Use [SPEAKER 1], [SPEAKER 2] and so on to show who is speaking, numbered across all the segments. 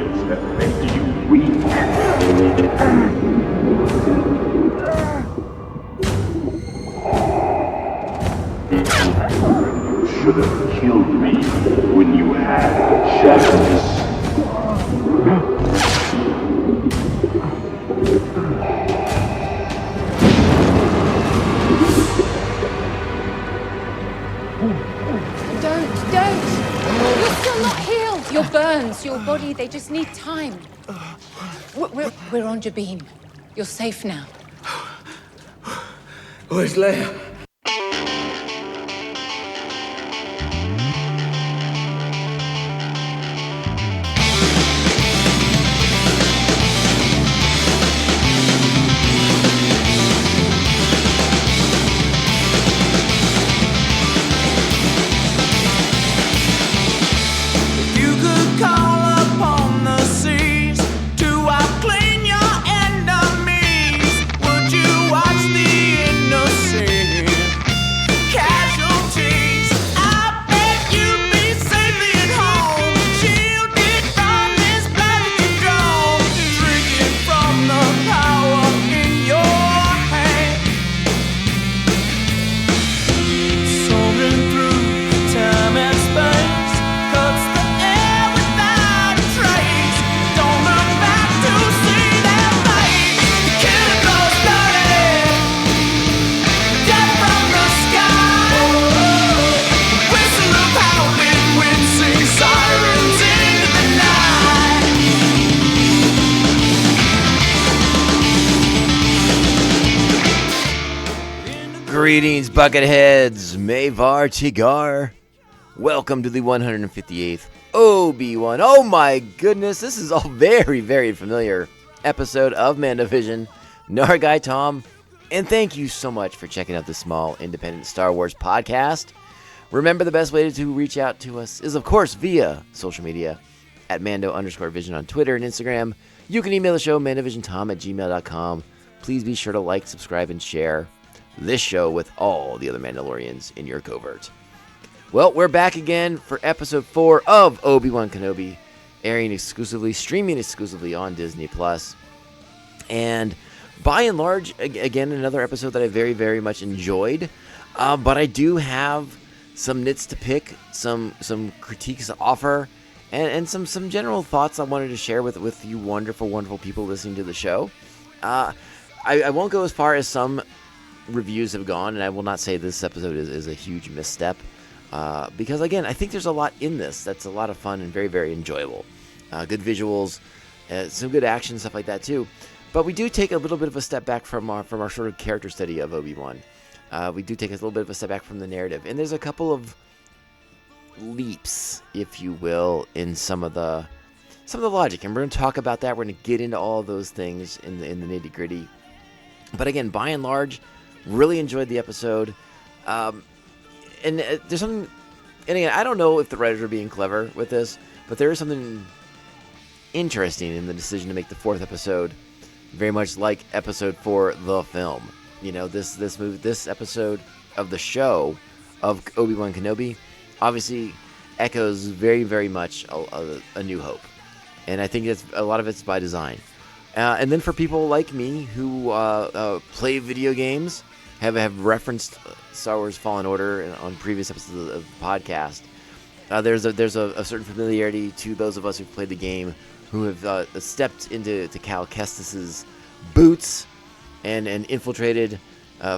[SPEAKER 1] secrets that make you weak. You should have killed me when you had the chance.
[SPEAKER 2] Don't! You're still not healed! Your burns, your body, they just need time. We're on Jabim. You're safe now.
[SPEAKER 3] Where's Leia?
[SPEAKER 4] Greetings, Bucketheads, Mavar Tigar. Welcome to the 158th Obi-Wan. Oh my goodness, this is all very, very familiar episode of Mandovision. Nargai Tom, and thank you so much for checking out this small, independent Star Wars podcast. Remember, the best way to reach out to us is, of course, via social media at Mando_Vision on Twitter and Instagram. You can email the show, mandovisiontom@gmail.com. Please be sure to like, subscribe, and share this show with all the other Mandalorians in your covert. Well, we're back again for episode 4 of Obi-Wan Kenobi, streaming exclusively on Disney+. And by and large, again, another episode that I very, very much enjoyed. But I do have some nits to pick, some critiques to offer, and some general thoughts I wanted to share with you wonderful, wonderful people listening to the show. I won't go as far as some reviews have gone, and I will not say this episode is a huge misstep, because again, I think there's a lot in this that's a lot of fun and very, very enjoyable. Good visuals, some good action, stuff like that too. But we do take a little bit of a step back from our sort of character study of Obi-Wan. We do take a little bit of a step back from the narrative, and there's a couple of leaps, if you will, in some of the logic, and we're going to talk about that. We're going to get into all of those things in the nitty gritty. But again, by and large, really enjoyed the episode. And there's something, and again, I don't know if the writers are being clever with this, but there is something interesting in the decision to make the 4th episode very much like episode 4, the film. You know, this episode of the show of Obi-Wan Kenobi obviously echoes very, very much a New Hope. And I think a lot of it's by design. And then for people like me who play video games, have referenced Star Wars Fallen Order on previous episodes of the podcast, there's a certain familiarity to those of us who've played the game, who have stepped into Cal Kestis's boots and infiltrated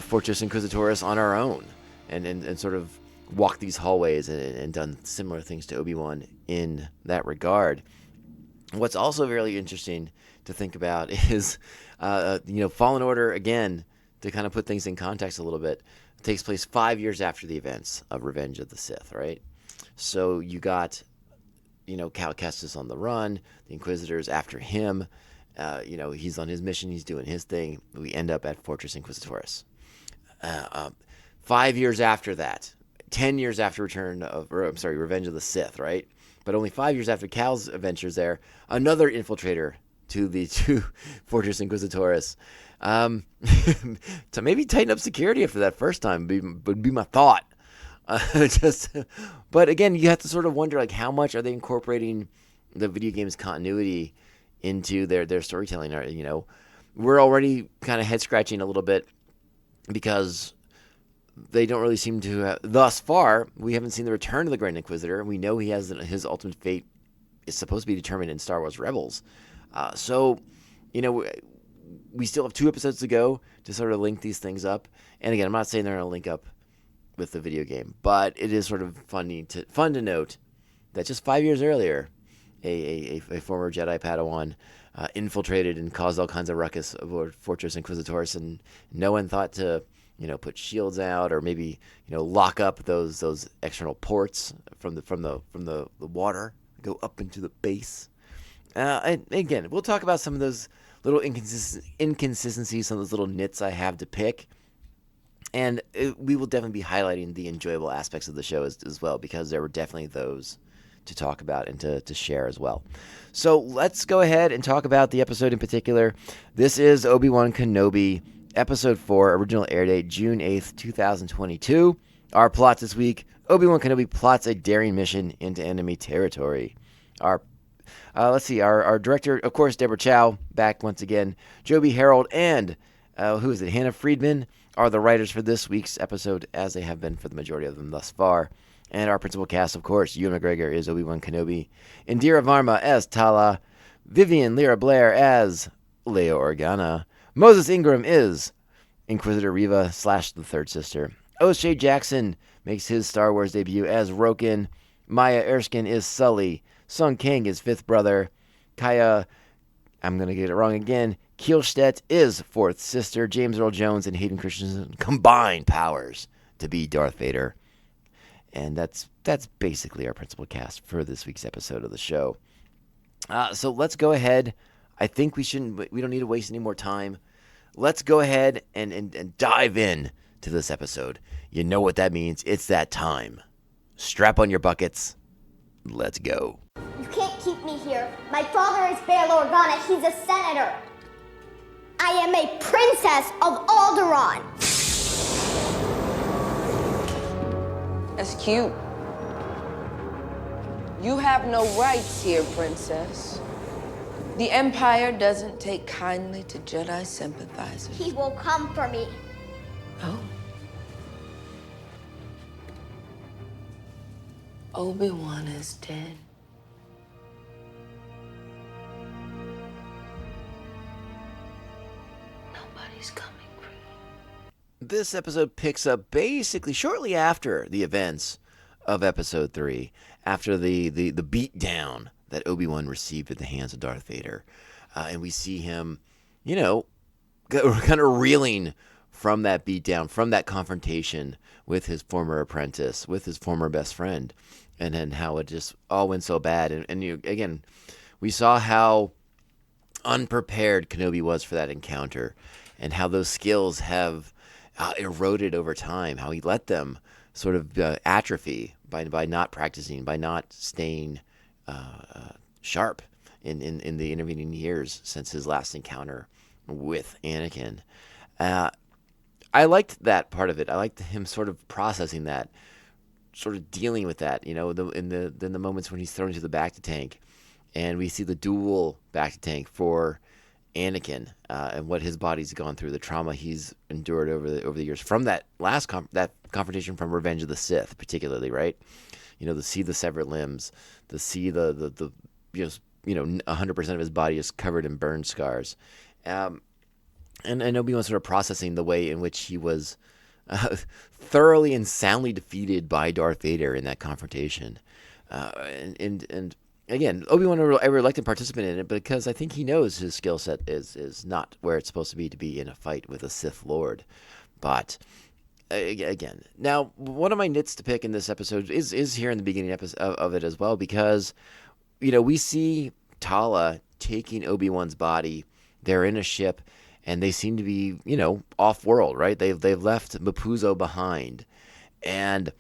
[SPEAKER 4] Fortress Inquisitorious on our own, and sort of walked these hallways and done similar things to Obi-Wan in that regard. What's also really interesting to think about is, Fallen Order, again, to kind of put things in context a little bit, takes place 5 years after the events of Revenge of the Sith, right? So you got, Cal Kestis on the run, the Inquisitors after him, he's on his mission, he's doing his thing. We end up at Fortress Inquisitorious. 5 years after that, 10 years after Revenge of the Sith, right? But only 5 years after Cal's adventures there, another infiltrator to Fortress Inquisitorious. To maybe tighten up security after that first time would be my thought. But again, you have to sort of wonder, like, how much are they incorporating the video game's continuity into their storytelling. We're already kind of head scratching a little bit because they don't really seem to have, thus far, we haven't seen the return of the Grand Inquisitor. We know he has his ultimate fate is supposed to be determined in Star Wars Rebels. So, we still have 2 episodes to go to sort of link these things up. And again, I'm not saying they're going to link up with the video game, but it is sort of fun to note that just 5 years earlier, a former Jedi Padawan infiltrated and caused all kinds of ruckus aboard Fortress Inquisitorious, and no one thought to put shields out or maybe lock up those external ports from the water, go up into the base. And again, we'll talk about some of those little inconsistencies, some of those little nits I have to pick. And we will definitely be highlighting the enjoyable aspects of the show as well, because there were definitely those to talk about and to share as well. So let's go ahead and talk about the episode in particular. This is Obi-Wan Kenobi, Episode 4, original air date June 8th, 2022. Our plot this week, Obi-Wan Kenobi plots a daring mission into enemy territory. Our director, of course, Deborah Chow, back once again. Joby Harold and, Hannah Friedman are the writers for this week's episode, as they have been for the majority of them thus far. And our principal cast, of course, Ewan McGregor is Obi-Wan Kenobi, Indira Varma as Tala, Vivian Lyra Blair as Leia Organa, Moses Ingram is Inquisitor Reva / the Third Sister, O'Shea Jackson makes his Star Wars debut as Roken, Maya Erskine is Sully, Sung Kang is Fifth Brother, Kaya, I'm going to get it wrong again, Kielstedt is Fourth Sister, James Earl Jones and Hayden Christensen combine powers to be Darth Vader. And that's basically our principal cast for this week's episode of the show. So let's go ahead. I think we don't need to waste any more time. Let's go ahead and dive in to this episode. You know what that means. It's that time. Strap on your buckets. Let's go.
[SPEAKER 3] You can't keep me here. My father is Bail Organa. He's a senator. I am a princess of Alderaan.
[SPEAKER 5] That's cute. You have no rights here, princess. The Empire doesn't take kindly to Jedi sympathizers.
[SPEAKER 3] He will come for me.
[SPEAKER 5] Oh. Obi-Wan is dead. Nobody's coming for you.
[SPEAKER 4] This episode picks up basically shortly after the events of Episode 3, after the beatdown that Obi-Wan received at the hands of Darth Vader. And we see him, kind of reeling from that beatdown, from that confrontation with his former apprentice, with his former best friend, and then how it just all went so bad. And again, we saw how unprepared Kenobi was for that encounter, and how those skills have eroded over time, how he let them sort of atrophy by not practicing, by not staying sharp in the intervening years since his last encounter with Anakin. I liked that part of it. I liked him sort of processing that, sort of dealing with that. In the moments when he's thrown into the bacta tank, and we see the dual bacta tank for Anakin and what his body's gone through, the trauma he's endured over the years from that last that confrontation from Revenge of the Sith, particularly, right? To see the severed limbs, to see the 100% of his body is covered in burn scars, and Obi-Wan sort of processing the way in which he was thoroughly and soundly defeated by Darth Vader in that confrontation, and again, Obi-Wan a reluctant participant in it because I think he knows his skill set is not where it's supposed to be in a fight with a Sith Lord. But again, now one of my nits to pick in this episode is here in the beginning of it as well, because we see Tala taking Obi-Wan's body. They're in a ship, and they seem to be off-world, right? They've left Mapuzo behind, and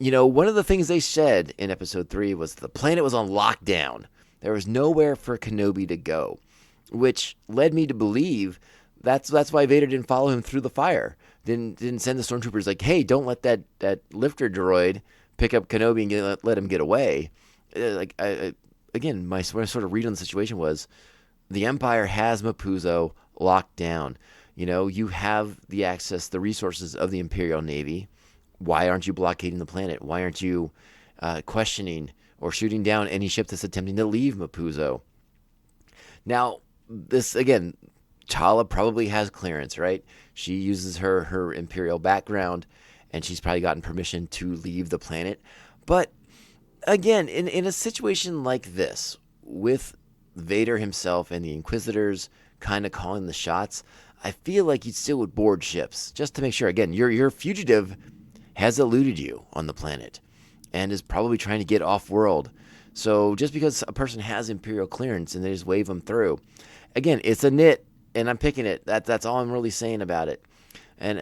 [SPEAKER 4] one of the things they said in Episode 3 was the planet was on lockdown. There was nowhere for Kenobi to go, which led me to believe that's why Vader didn't follow him through the fire. Didn't send the stormtroopers like, hey, don't let that lifter droid pick up Kenobi and let him get away. again, my sort of read on the situation was the Empire has Mapuzo locked down. You have the access, the resources of the Imperial Navy. Why aren't you blockading the planet? Why aren't you questioning or shooting down any ship that's attempting to leave Mapuzo? Now, this, again, Tala probably has clearance, right? She uses her Imperial background, and she's probably gotten permission to leave the planet. But, again, in a situation like this, with Vader himself and the Inquisitors kind of calling the shots, I feel like you still would board ships, just to make sure. Again, your fugitive has eluded you on the planet and is probably trying to get off-world. So just because a person has Imperial clearance and they just wave them through, again, it's a nit, and I'm picking it. That's all I'm really saying about it. And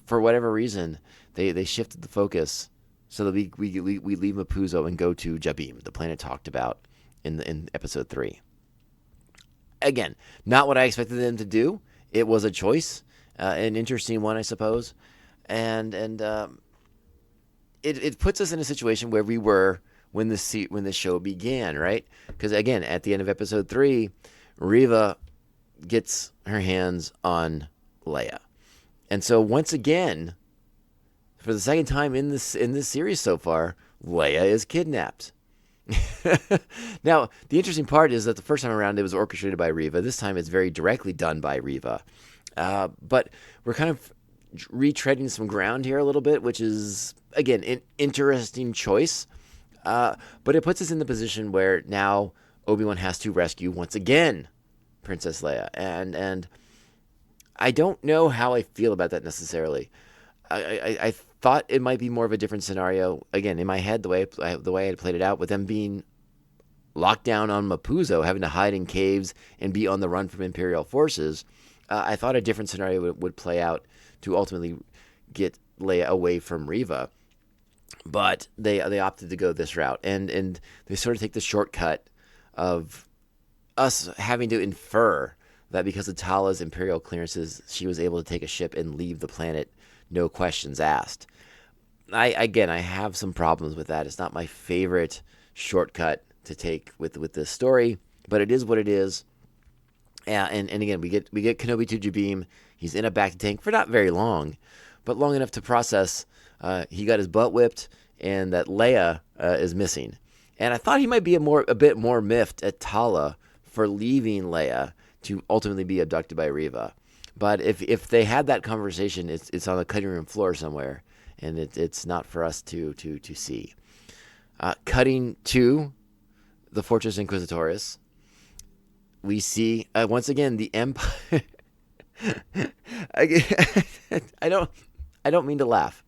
[SPEAKER 4] for whatever reason, they shifted the focus so that we leave Mapuzo and go to Jabim, the planet talked about in episode 3. Again, not what I expected them to do. It was a choice, an interesting one, I suppose, and it puts us in a situation where we were when the show began, right? Because again, at the end of episode 3, Reva gets her hands on Leia, and so once again, for the second time in this series so far, Leia is kidnapped. Now, the interesting part is that the first time around it was orchestrated by Reva. This time it's very directly done by Reva. But we're kind of retreading some ground here a little bit, which is, again, an interesting choice. But it puts us in the position where now Obi-Wan has to rescue, once again, Princess Leia. And I don't know how I feel about that necessarily. I thought it might be more of a different scenario. Again, in my head, the way I had played it out, with them being locked down on Mapuzo, having to hide in caves and be on the run from Imperial forces, I thought a different scenario would play out to ultimately get Leia away from Reva. But they opted to go this route, and they sort of take the shortcut of us having to infer that because of Tala's Imperial clearances, she was able to take a ship and leave the planet, no questions asked. I have some problems with that. It's not my favorite shortcut to take with this story, but it is what it is. And again, we get Kenobi to Jabim. He's in a back tank for not very long, but long enough to process. He got his butt whipped, and that Leia is missing. And I thought he might be a bit more miffed at Tala for leaving Leia to ultimately be abducted by Reva. But if they had that conversation, it's on the cutting room floor somewhere, and it's not for us to see. Cutting to the Fortress Inquisitorious, we see once again the Empire. I don't mean to laugh,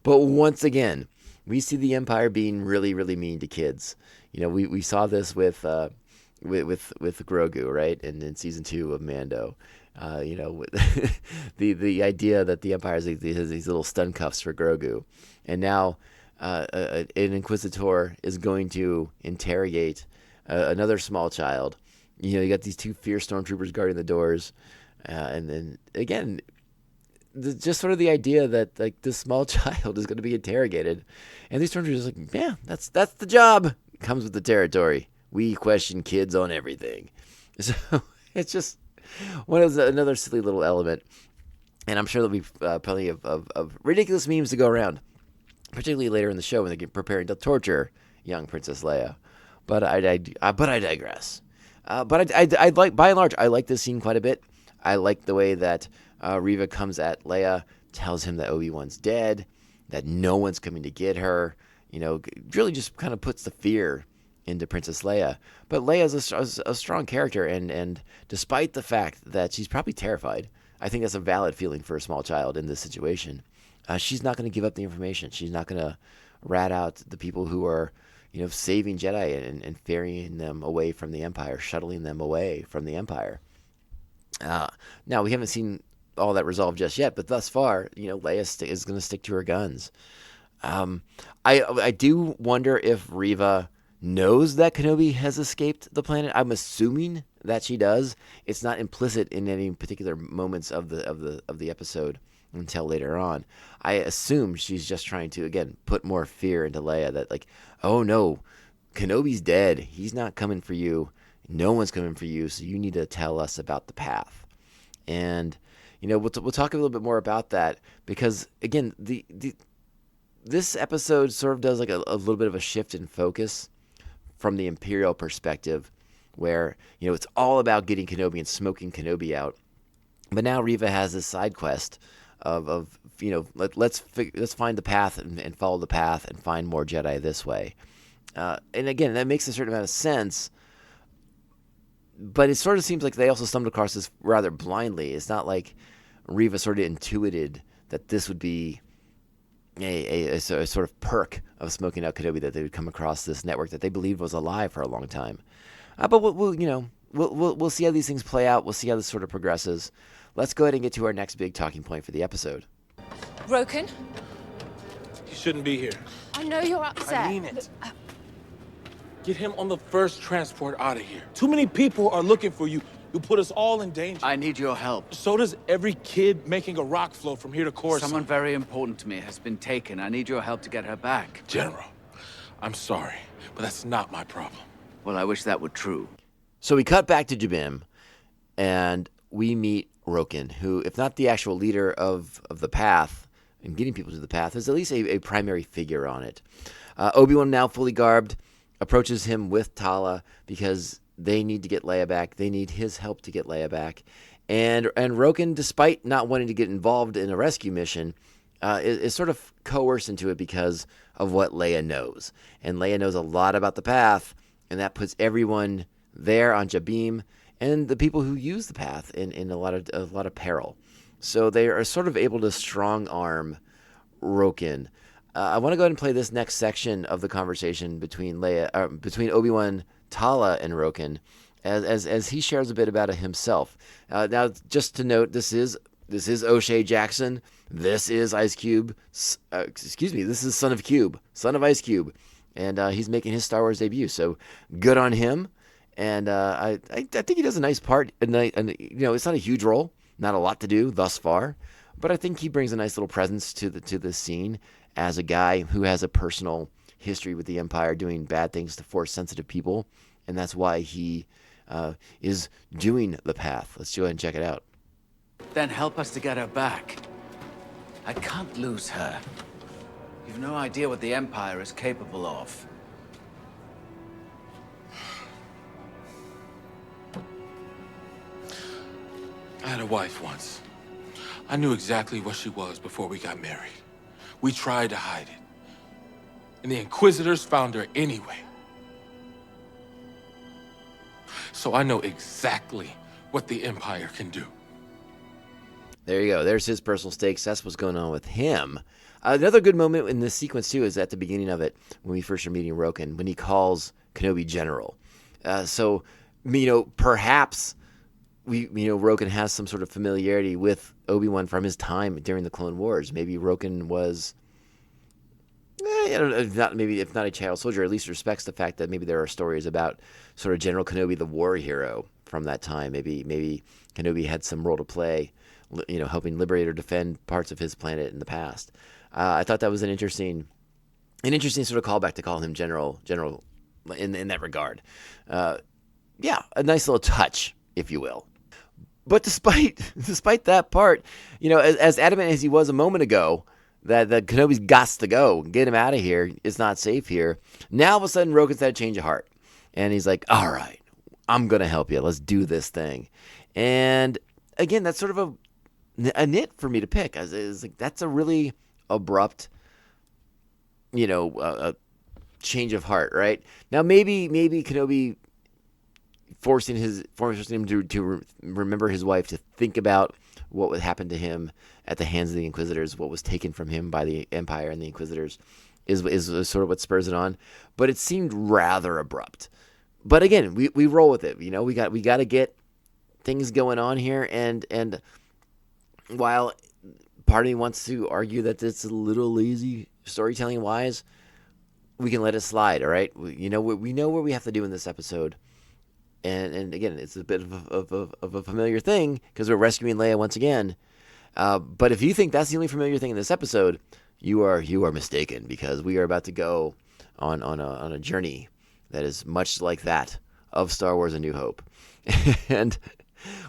[SPEAKER 4] but once again we see the Empire being really, really mean to kids. We saw this with Grogu, right? And in season 2 of Mando. The idea that the Empire has these little stun cuffs for Grogu, and now an Inquisitor is going to interrogate another small child. You got these 2 fierce stormtroopers guarding the doors, and then again, just sort of the idea that like this small child is going to be interrogated, and these stormtroopers are like, yeah, that's the job. It comes with the territory. We question kids on everything. So it's just another silly little element, and I'm sure there'll be plenty of ridiculous memes to go around, particularly later in the show when they get preparing to torture young Princess Leia. But I digress. But I like, by and large, I like this scene quite a bit. I like the way that Reva comes at Leia, tells him that Obi-Wan's dead, that no one's coming to get her. Really just kind of puts the fear into Princess Leia. But Leia's a strong character, and despite the fact that she's probably terrified, I think that's a valid feeling for a small child in this situation. She's not going to give up the information. She's not going to rat out the people who are, saving Jedi and ferrying them away from the Empire, shuttling them away from the Empire. Now, we haven't seen all that resolved just yet, but thus far, Leia is going to stick to her guns. I do wonder if Reva knows that Kenobi has escaped the planet. I'm assuming that she does. It's not implicit in any particular moments of the episode until later on. I assume she's just trying to, again, put more fear into Leia, that like, oh no, Kenobi's dead. He's not coming for you. No one's coming for you, so you need to tell us about the path. And, we'll talk a little bit more about that because, again, this episode sort of does like a little bit of a shift in focus from the Imperial perspective where, it's all about getting Kenobi and smoking Kenobi out. But now Reva has this side quest of let's find the path and follow the path and find more Jedi this way. And again, that makes a certain amount of sense. But it sort of seems like they also stumbled across this rather blindly. It's not like Reva sort of intuited that this would be a sort of perk of smoking out Kenobi, that they would come across this network that they believed was alive for a long time. But we'll see how these things play out. We'll see how this sort of progresses. Let's go ahead and get to our next big talking point for the episode.
[SPEAKER 2] Broken?
[SPEAKER 6] He shouldn't be here.
[SPEAKER 2] I know you're upset.
[SPEAKER 6] I mean it. Get him on the first transport out of here. Too many people are looking for you. You put us all in danger.
[SPEAKER 7] I need your help.
[SPEAKER 6] So does every kid making a rock float from here to Coruscant.
[SPEAKER 7] Someone very important to me has been taken. I need your help to get her back.
[SPEAKER 6] General, I'm sorry, but that's not my problem.
[SPEAKER 7] Well, I wish that were true.
[SPEAKER 4] So we cut back to Jabim, and we meet Roken, who, if not the actual leader of the path and getting people to the path, is at least a primary figure on it. Obi-Wan, now fully garbed, approaches him with Tala because they need to get Leia back. They need his help to get Leia back. And Roken, despite not wanting to get involved in a rescue mission, is sort of coerced into it because of what Leia knows. And Leia knows a lot about the path, and that puts everyone there on Jabim and the people who use the path in a lot of peril. So they are sort of able to strong arm Roken. I want to go ahead and play this next section of the conversation between Obi-Wan, Tala, and Roken, as he shares a bit about it himself. Now, just to note, this is O'Shea Jackson. This is Ice Cube. This is Son of Ice Cube, and he's making his Star Wars debut. So good on him. And I think he does a nice part. And it's not a huge role, not a lot to do thus far, but I think he brings a nice little presence to the scene as a guy who has a personal history with the Empire doing bad things to Force-sensitive people, and that's why he is doing the path. Let's go ahead and check it out.
[SPEAKER 7] Then help us to get her back. I can't lose her. You've no idea what the Empire is capable of.
[SPEAKER 6] I had a wife once. I knew exactly what she was before we got married. We tried to hide it. And the Inquisitors found her anyway. So I know exactly what the Empire can do.
[SPEAKER 4] There you go. There's his personal stakes. That's what's going on with him. Another good moment in this sequence, too, is at the beginning of it, when we first are meeting Roken, when he calls Kenobi General. So, perhaps Roken has some sort of familiarity with Obi-Wan from his time during the Clone Wars. Maybe Roken was, if not a child soldier, at least respects the fact that maybe there are stories about sort of General Kenobi, the war hero from that time. Maybe Kenobi had some role to play, helping liberate or defend parts of his planet in the past. I thought that was an interesting sort of callback to call him General in that regard. A nice little touch, if you will. But despite that part, as adamant as he was a moment ago, that Kenobi's got to go, get him out of here, it's not safe here. Now all of a sudden Roken's had a change of heart, and he's like, all right, I'm gonna help you. Let's do this thing. And again, that's sort of a nit for me to pick. It's like, that's a really abrupt, a change of heart, right? Now maybe Kenobi forcing him to remember his wife, to think about what would happen to him at the hands of the Inquisitors, what was taken from him by the Empire and the Inquisitors, is sort of what spurs it on. But it seemed rather abrupt. But again, we roll with it. We got to get things going on here, and while part of me wants to argue that it's a little lazy storytelling wise, we can let it slide. All right, we know what we have to do in this episode. And again, it's a bit of a familiar thing because we're rescuing Leia once again. But if you think that's the only familiar thing in this episode, you are mistaken, because we are about to go on a journey that is much like that of Star Wars: A New Hope. And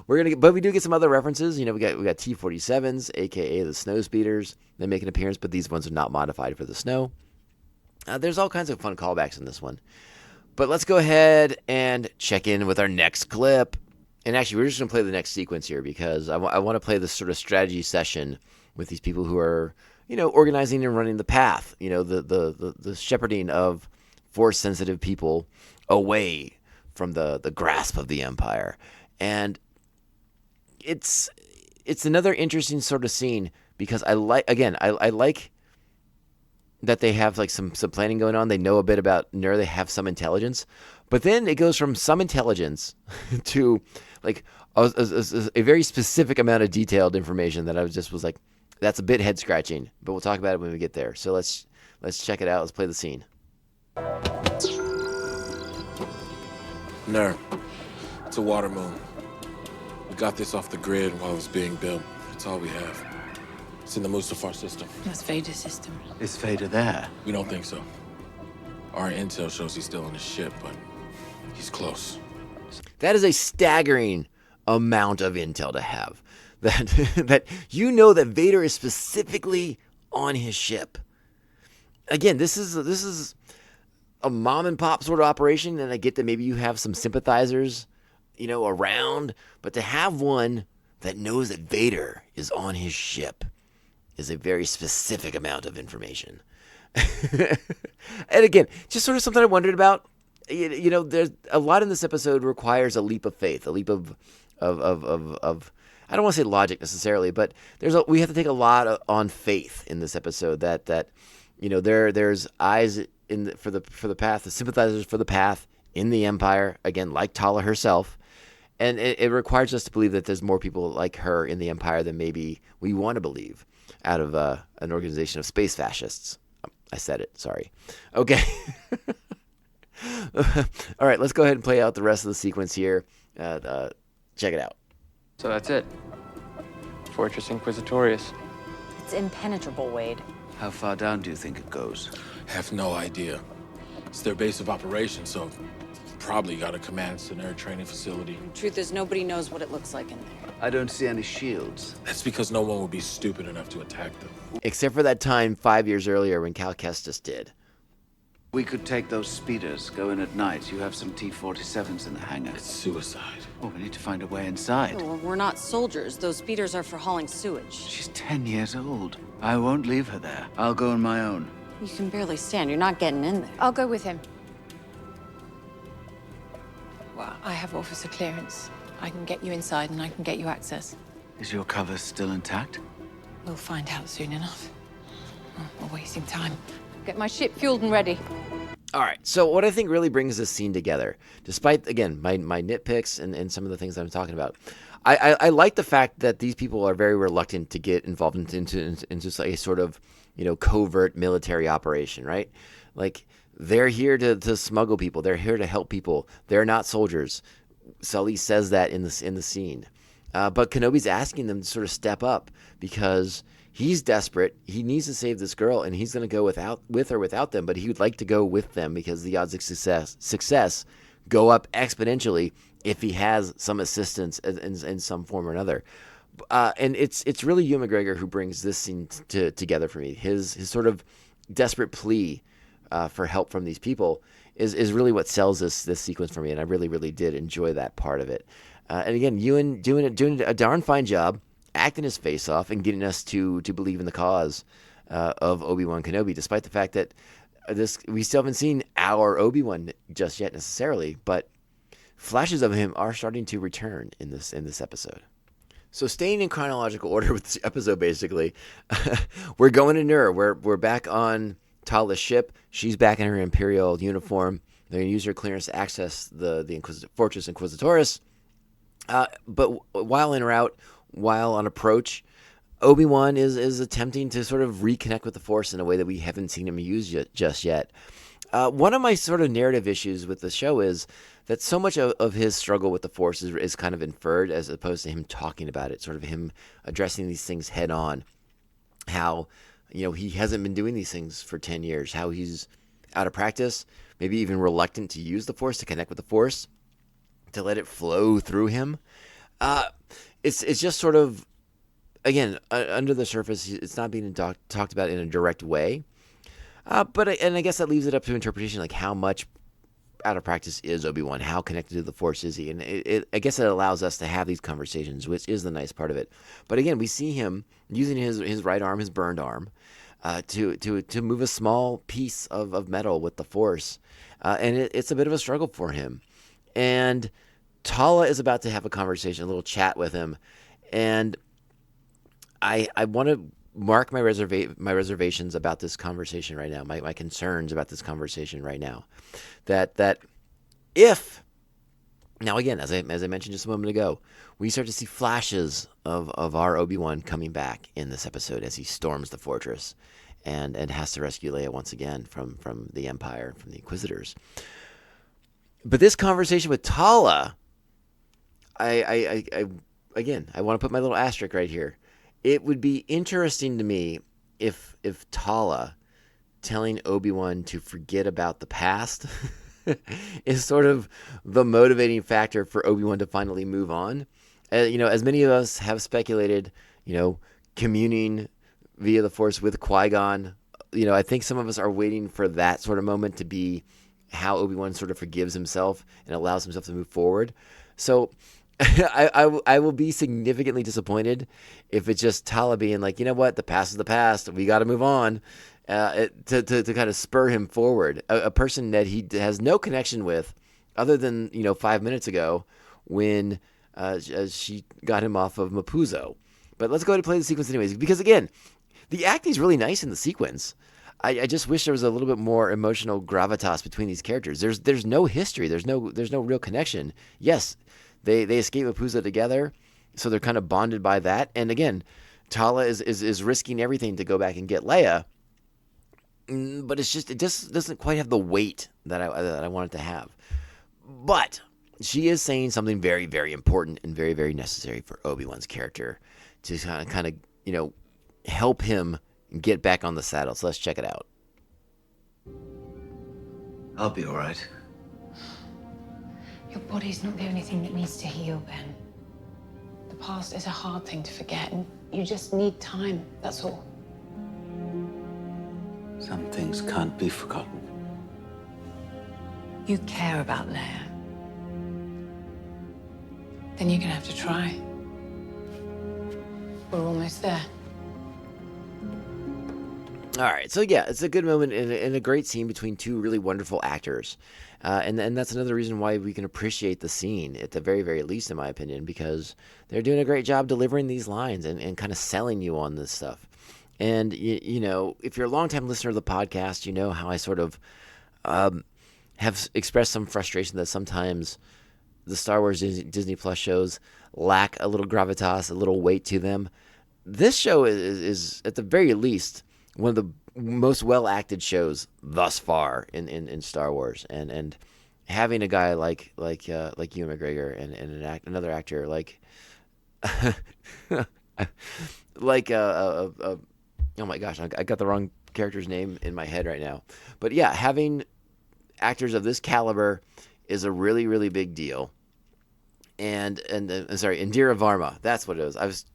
[SPEAKER 4] but we do get some other references. We got T-47s, aka the snow speeders. They make an appearance, but these ones are not modified for the snow. There's all kinds of fun callbacks in this one. But let's go ahead and check in with our next clip. And actually, we're just going to play the next sequence here because I want to play this sort of strategy session with these people who are, organizing and running the path, the shepherding of Force-sensitive people away from the grasp of the Empire. And it's another interesting sort of scene because I like that they have like some planning going on. They know a bit about Nur. They have some intelligence. But then it goes from some intelligence to like a very specific amount of detailed information that I was like, that's a bit head scratching. But we'll talk about it when we get there. So let's check it out. Let's play the scene.
[SPEAKER 6] Nur, it's a water moon. We got this off the grid while it was being built. It's all we have. It's in the Mustafar system.
[SPEAKER 2] That's Vader's system.
[SPEAKER 7] Is Vader there?
[SPEAKER 6] We don't think so. Our intel shows he's still on his ship, but he's close.
[SPEAKER 4] That is a staggering amount of intel to have. That that Vader is specifically on his ship. Again, this is a mom and pop sort of operation, and I get that maybe you have some sympathizers, around, but to have one that knows that Vader is on his ship is a very specific amount of information. And again, just sort of something I wondered about. There's a lot in this episode requires a leap of faith, a leap of I don't want to say logic necessarily, but we have to take a lot on faith in this episode that there's eyes for the path, the sympathizers for the path in the Empire, again, like Tala herself. And it requires us to believe that there's more people like her in the Empire than maybe we want to believe out of an organization of space fascists. I said it, sorry. Okay. All right, let's go ahead and play out the rest of the sequence here. Check it out.
[SPEAKER 8] So that's it. Fortress Inquisitorious.
[SPEAKER 9] It's impenetrable, Wade.
[SPEAKER 7] How far down do you think it goes?
[SPEAKER 6] Have no idea. It's their base of operations, so probably got a command center, training facility.
[SPEAKER 9] Truth is, nobody knows what it looks like in there.
[SPEAKER 7] I don't see any shields.
[SPEAKER 6] That's because no one would be stupid enough to attack them.
[SPEAKER 4] Except for that time 5 years earlier when Cal Kestis did.
[SPEAKER 7] We could take those speeders, go in at night. You have some T-47s in the hangar.
[SPEAKER 6] It's suicide.
[SPEAKER 7] Oh, we need to find a way inside.
[SPEAKER 9] Oh, we're not soldiers. Those speeders are for hauling sewage.
[SPEAKER 7] She's 10 years old. I won't leave her there. I'll go on my own.
[SPEAKER 9] You can barely stand. You're not getting in there.
[SPEAKER 2] I'll go with him. Well, I have officer clearance. I can get you inside and I can get you access.
[SPEAKER 7] Is your cover still intact?
[SPEAKER 2] We'll find out soon enough. Oh, we're wasting time. Get my ship fueled and ready.
[SPEAKER 4] All right, so what I think really brings this scene together, despite, again, my nitpicks and some of the things I'm talking about, I like the fact that these people are very reluctant to get involved into a sort of, covert military operation, right? Like, they're here to smuggle people. They're here to help people. They're not soldiers. Sully says that in the scene. But Kenobi's asking them to sort of step up because he's desperate. He needs to save this girl, and he's going to go with or without them. But he would like to go with them because the odds of success go up exponentially if he has some assistance in some form or another. And it's really Ewan McGregor who brings this scene together for me. His sort of desperate plea for help from these people is really what sells this sequence for me, and I really, really did enjoy that part of it. And again, Ewan doing a darn fine job, acting his face off and getting us to believe in the cause of Obi-Wan Kenobi, despite the fact that we still haven't seen our Obi-Wan just yet necessarily, but flashes of him are starting to return in this episode. So staying in chronological order with this episode, basically, we're going to Nur. We're back on Tala's ship. She's back in her Imperial uniform. They're going to use her clearance to access the Fortress Inquisitorious. But while en route, while on approach, Obi-Wan is attempting to sort of reconnect with the Force in a way that we haven't seen him use just yet. One of my sort of narrative issues with the show is that so much of his struggle with the Force is kind of inferred as opposed to him talking about it, sort of him addressing these things head on. How, he hasn't been doing these things for 10 years, how he's out of practice, maybe even reluctant to use the Force, to connect with the Force, to let it flow through him. It's just sort of, again, under the surface, it's not being talked about in a direct way. But I guess that leaves it up to interpretation, like how much out of practice is Obi-Wan? How connected to the Force is he? And I guess it allows us to have these conversations, which is the nice part of it. But again, we see him using his right arm, his burned arm, to move a small piece of metal with the Force. And it's a bit of a struggle for him. And Tala is about to have a conversation, a little chat with him. And I want to mark my reservations about this conversation right now, my concerns about this conversation right now. That if, now again, as I mentioned just a moment ago, we start to see flashes of our Obi-Wan coming back in this episode as he storms the fortress and has to rescue Leia once again from the Empire, from the Inquisitors. But this conversation with Tala, I want to put my little asterisk right here. It would be interesting to me if Tala telling Obi-Wan to forget about the past is sort of the motivating factor for Obi-Wan to finally move on. As many of us have speculated, communing via the Force with Qui-Gon, I think some of us are waiting for that sort of moment to be how Obi-Wan sort of forgives himself and allows himself to move forward. So I will be significantly disappointed if it's just Tala being like, you know what, the past is the past. We got to move on, to kind of spur him forward. A person that he has no connection with, other than 5 minutes ago when she got him off of Mapuzo. But let's go ahead and play the sequence anyways, because again, the acting is really nice in the sequence. I just wish there was a little bit more emotional gravitas between these characters. There's no history. There's no real connection. Yes. They escape Mapuzo together, so they're kind of bonded by that. And again, Tala is risking everything to go back and get Leia, but it just doesn't quite have the weight that I want it to have. But she is saying something very, very important and very, very necessary for Obi-Wan's character to kind of help him get back on the saddle. So let's check it out.
[SPEAKER 7] I'll be all right.
[SPEAKER 2] Your body's not the only thing that needs to heal, Ben. The past is a hard thing to forget, and you just need time, that's all.
[SPEAKER 7] Some things can't be forgotten.
[SPEAKER 2] You care about Leia. Then you're gonna have to try. We're almost there.
[SPEAKER 4] All right, so yeah, it's a good moment and a great scene between two really wonderful actors. And that's another reason why we can appreciate the scene, at the very, very least, in my opinion, because they're doing a great job delivering these lines and kind of selling you on this stuff. And, if you're a longtime listener of the podcast, you know how I sort of have expressed some frustration that sometimes the Star Wars Disney Plus shows lack a little gravitas, a little weight to them. This show is at the very least, one of the most well-acted shows thus far in Star Wars, and having a guy like Ewan McGregor and another actor like oh my gosh, I got the wrong character's name in my head right now, but yeah, having actors of this caliber is a really, really big deal. And Indira Varma, that's what it was.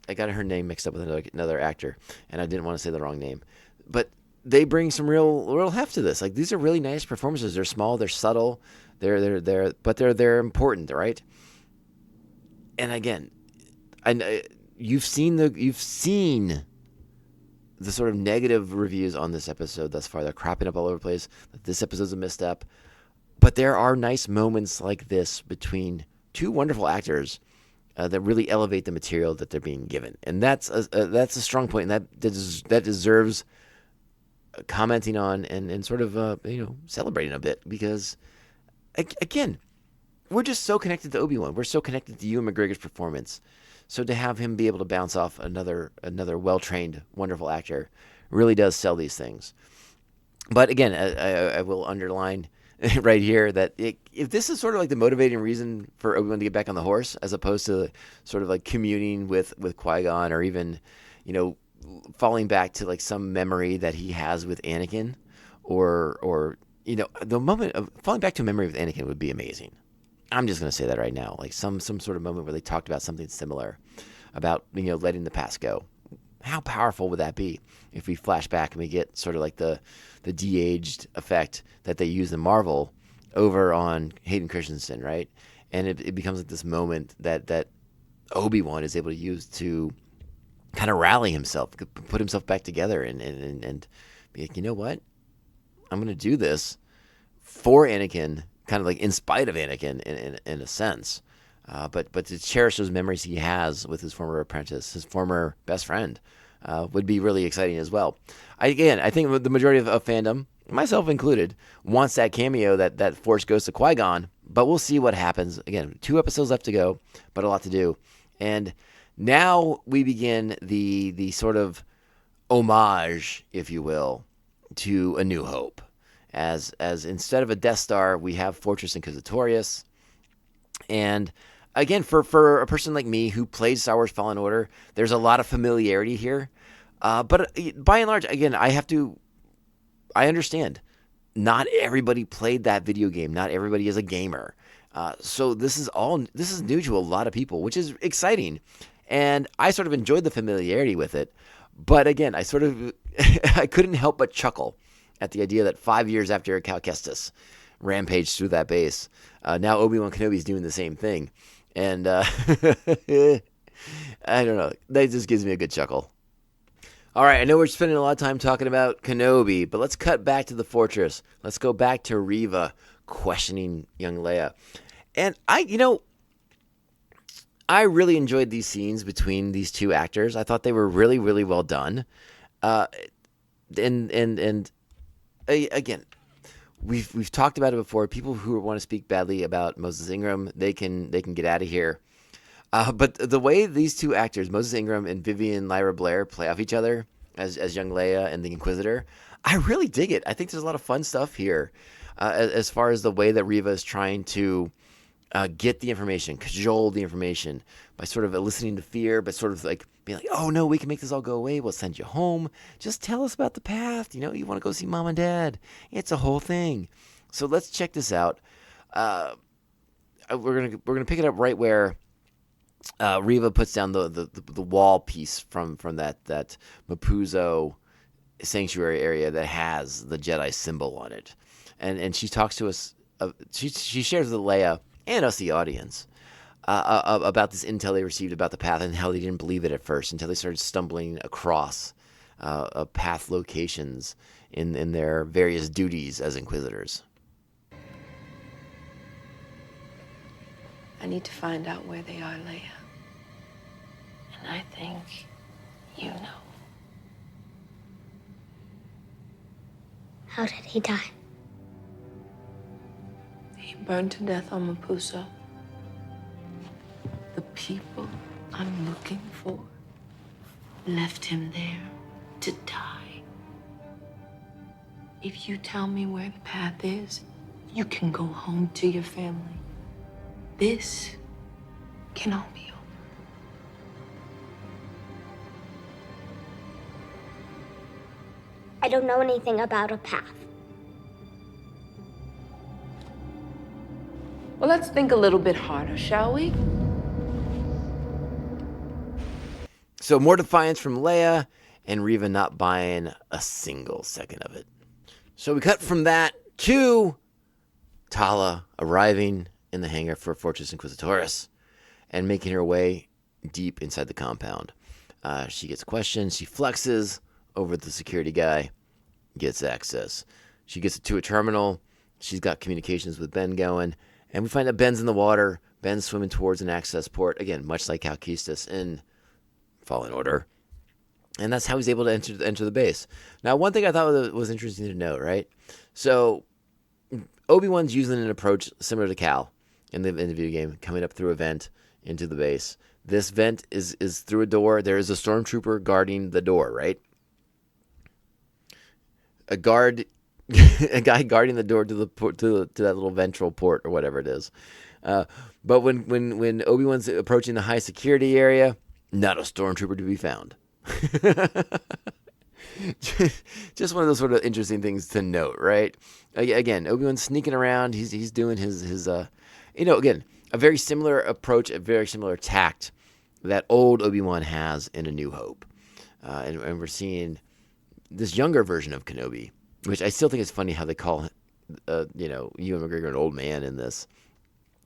[SPEAKER 4] I got her name mixed up with another actor, and I didn't want to say the wrong name. But they bring some real heft to this. Like, these are really nice performances. They're small, they're subtle, but they're important, right? And again, you've seen the sort of negative reviews on this episode thus far. They're cropping up all over the place. This episode's a misstep. But there are nice moments like this between two wonderful actors that really elevate the material that they're being given, and that's a strong point, and that deserves commenting on and sort of celebrating a bit, because again, we're just so connected to Obi-Wan. We're so connected to Ewan McGregor's performance. So to have him be able to bounce off another well-trained, wonderful actor really does sell these things. But again, I will underline right here that if this is sort of like the motivating reason for Obi-Wan to get back on the horse, as opposed to sort of like communing with Qui-Gon, or even falling back to like some memory that he has with Anakin, or the moment of falling back to a memory with Anakin would be amazing. I'm just gonna say that right now, like some sort of moment where they talked about something similar, about letting the past go. How powerful would that be if we flash back and we get sort of like the de-aged effect that they use in Marvel over on Hayden Christensen, right? And it becomes like this moment that Obi-Wan is able to use to kind of rally himself, put himself back together, and be like, you know what? I'm going to do this for Anakin, kind of like in spite of Anakin in a sense. But to cherish those memories he has with his former apprentice, his former best friend, would be really exciting as well. I think the majority of fandom, myself included, wants that cameo, that Force Ghost of Qui-Gon, but we'll see what happens. Again, 2 episodes left to go, but a lot to do. And now we begin the sort of homage, if you will, to A New Hope. As instead of a Death Star, we have Fortress Inquisitorious. And again, for a person like me who played Star Wars Fallen Order, there's a lot of familiarity here. But by and large, again, I understand. Not everybody played that video game. Not everybody is a gamer. So this is new to a lot of people, which is exciting. And I sort of enjoyed the familiarity with it. But again, I couldn't help but chuckle at the idea that 5 years after Cal Kestis rampaged through that base, now Obi-Wan Kenobi is doing the same thing. And I don't know. That just gives me a good chuckle. All right, I know we're spending a lot of time talking about Kenobi, but let's cut back to the fortress. Let's go back to Reva questioning young Leia. And I really enjoyed these scenes between these two actors. I thought they were really, really well done. Again, we've talked about it before. People who want to speak badly about Moses Ingram, they can get out of here. But the way these two actors, Moses Ingram and Vivian Lyra Blair, play off each other as young Leia and the Inquisitor, I really dig it. I think there's a lot of fun stuff here as far as the way that Reva is trying to get the information, cajole the information by sort of eliciting the fear, but sort of like being like, oh no, we can make this all go away. We'll send you home. Just tell us about the path. You want to go see mom and dad. It's a whole thing. So let's check this out. We're gonna pick it up right where Reva puts down the wall piece from that Mapuzo sanctuary area that has the Jedi symbol on it, and she talks to us. She shares with Leia and us, the audience, about this intel they received about the path and how they didn't believe it at first until they started stumbling across path locations in their various duties as Inquisitors.
[SPEAKER 5] I need to find out where they are, Leia. And I think you know.
[SPEAKER 3] How did he die?
[SPEAKER 5] He burned to death on Mapuso. The people I'm looking for left him there to die. If you tell me where the path is, you can go home to your family. This can all be over.
[SPEAKER 3] I don't know anything about a path.
[SPEAKER 5] Well, let's think a little bit harder, shall we?
[SPEAKER 4] So more defiance from Leia, and Reva not buying a single second of it. So we cut from that to Tala arriving in the hangar for Fortress Inquisitorious and making her way deep inside the compound. She gets questioned. She flexes over the security guy, gets access. She gets to a terminal. She's got communications with Ben going. And we find that Ben's in the water. Ben's swimming towards an access port. Again, much like Cal Kestis in Fallen Order. And that's how he's able to enter the base. Now, one thing I thought was interesting to note, right? So, Obi-Wan's using an approach similar to Cal in the video game, coming up through a vent into the base. This vent is through a door. There is a stormtrooper guarding the door, right? A guy guarding the door to the port, to that little ventral port or whatever it is. But when Obi-Wan's approaching the high security area, not a stormtrooper to be found. Just one of those sort of interesting things to note, right? Again, Obi-Wan's sneaking around. He's doing his again, a very similar approach, a very similar tact that old Obi-Wan has in A New Hope. And we're seeing this younger version of Kenobi, which I still think is funny how they call, Ewan McGregor an old man in this.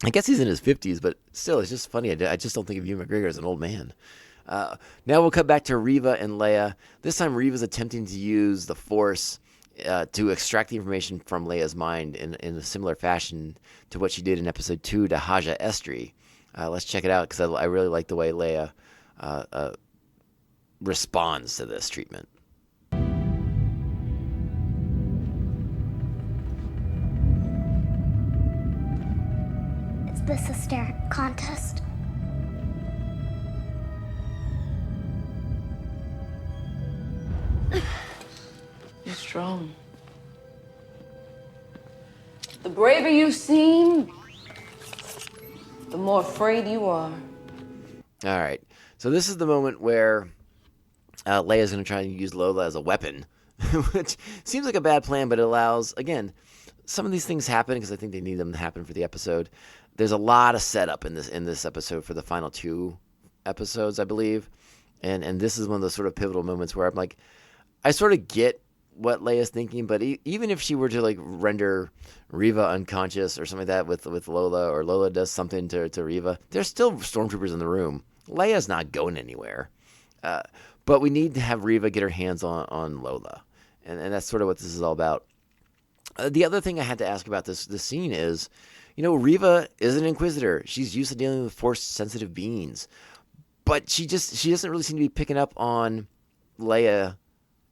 [SPEAKER 4] I guess he's in his 50s, but still, it's just funny. I just don't think of Ewan McGregor as an old man. Now we'll cut back to Reva and Leia. This time Reva's attempting to use the Force to extract the information from Leia's mind in a similar fashion to what she did in Episode 2 to Haja Estri. Let's check it out, because I really like the way Leia responds to this treatment.
[SPEAKER 3] Is this a stare contest?
[SPEAKER 5] You're strong. The braver you seem, the more afraid you are.
[SPEAKER 4] All right. So this is the moment where Leia's going to try and use Lola as a weapon, which seems like a bad plan, but it allows, again, some of these things happen because I think they need them to happen for the episode. There's a lot of setup in this episode for the final 2 episodes, I believe. And this is one of those sort of pivotal moments where I'm like, I sort of get what Leia's thinking, but even if she were to like render Reva unconscious or something like that with Lola, or Lola does something to Reva, there's still stormtroopers in the room. Leia's not going anywhere. But we need to have Reva get her hands on Lola. And that's sort of what this is all about. The other thing I had to ask about this scene is, Reva is an Inquisitor. She's used to dealing with Force-sensitive beings. But she doesn't really seem to be picking up on Leia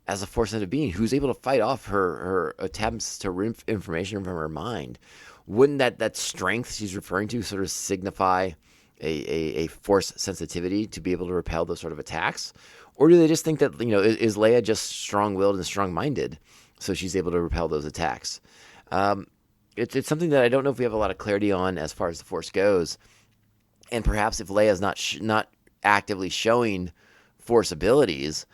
[SPEAKER 4] as a Force-sensitive being who's able to fight off her attempts to rip information from her mind. Wouldn't that strength she's referring to sort of signify a Force sensitivity to be able to repel those sort of attacks? Or do they just think that, is Leia just strong-willed and strong-minded, so she's able to repel those attacks? It's something that I don't know if we have a lot of clarity on as far as the Force goes. And perhaps if Leia's not actively showing Force abilities,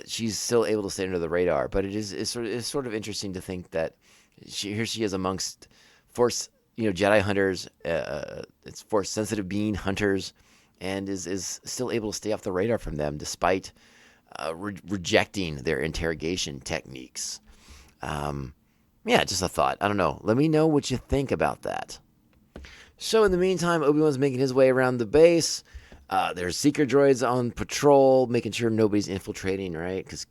[SPEAKER 4] she's still able to stay under the radar. But it's sort of interesting to think that here she is amongst Force, Jedi hunters, it's Force-sensitive being hunters, and is still able to stay off the radar from them despite rejecting their interrogation techniques. Just a thought. I don't know. Let me know what you think about that. So in the meantime, Obi-Wan's making his way around the base. There's seeker droids on patrol, making sure nobody's infiltrating, right? Because,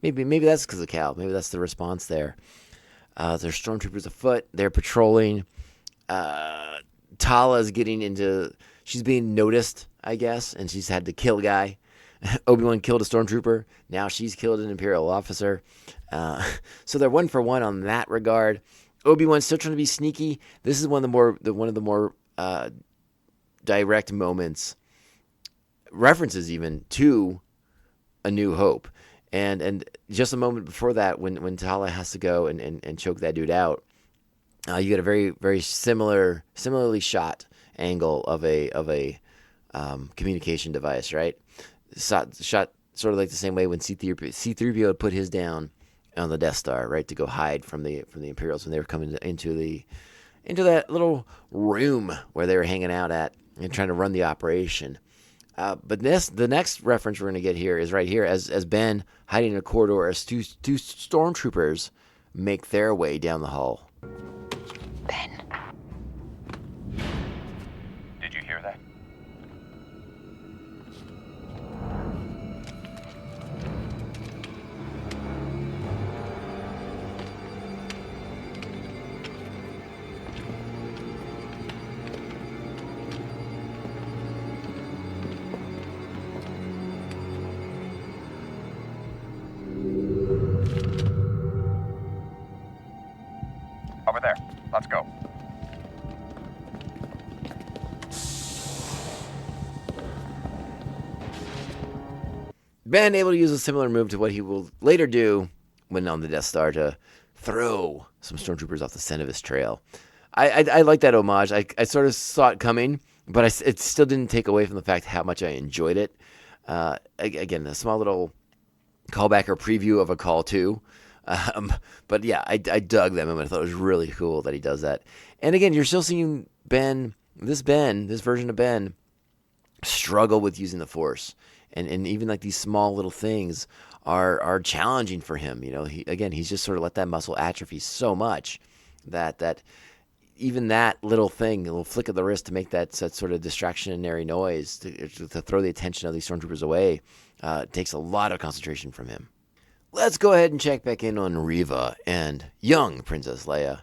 [SPEAKER 4] maybe that's because of Cal. Maybe that's the response there. There's stormtroopers afoot. They're patrolling. Tala's she's being noticed, I guess, and she's had to kill a guy. Obi-Wan killed a stormtrooper. Now she's killed an Imperial officer. So they're 1 for 1 on that regard. Obi-Wan's still trying to be sneaky. This is one of the more direct moments, references even to A New Hope, and just a moment before that, when Tala has to go and choke that dude out, you get a very very similarly shot angle of a communication device, right? Shot sort of like the same way when C-3PO put his down on the Death Star, right, to go hide from the Imperials when they were coming into that little room where they were hanging out at and trying to run the operation. But the next reference we're going to get here is right here as Ben, hiding in a corridor, as two stormtroopers make their way down the hall.
[SPEAKER 5] Ben.
[SPEAKER 1] Did you hear that? Over there. Let's go.
[SPEAKER 4] Ben able to use a similar move to what he will later do when on the Death Star to throw some stormtroopers off the scent of his trail. I like that homage. I sort of saw it coming, but it still didn't take away from the fact how much I enjoyed it. Again, a small little callback or preview of a Call 2. But yeah, I dug that moment. I thought it was really cool that he does that. And again, you're still seeing this version of Ben, struggle with using the Force. And even like these small little things are challenging for him. You know, he's just sort of let that muscle atrophy so much that even that little thing, a little flick of the wrist to make that sort of distractionary noise to throw the attention of these stormtroopers away, takes a lot of concentration from him. Let's go ahead and check back in on Reva and young Princess Leia.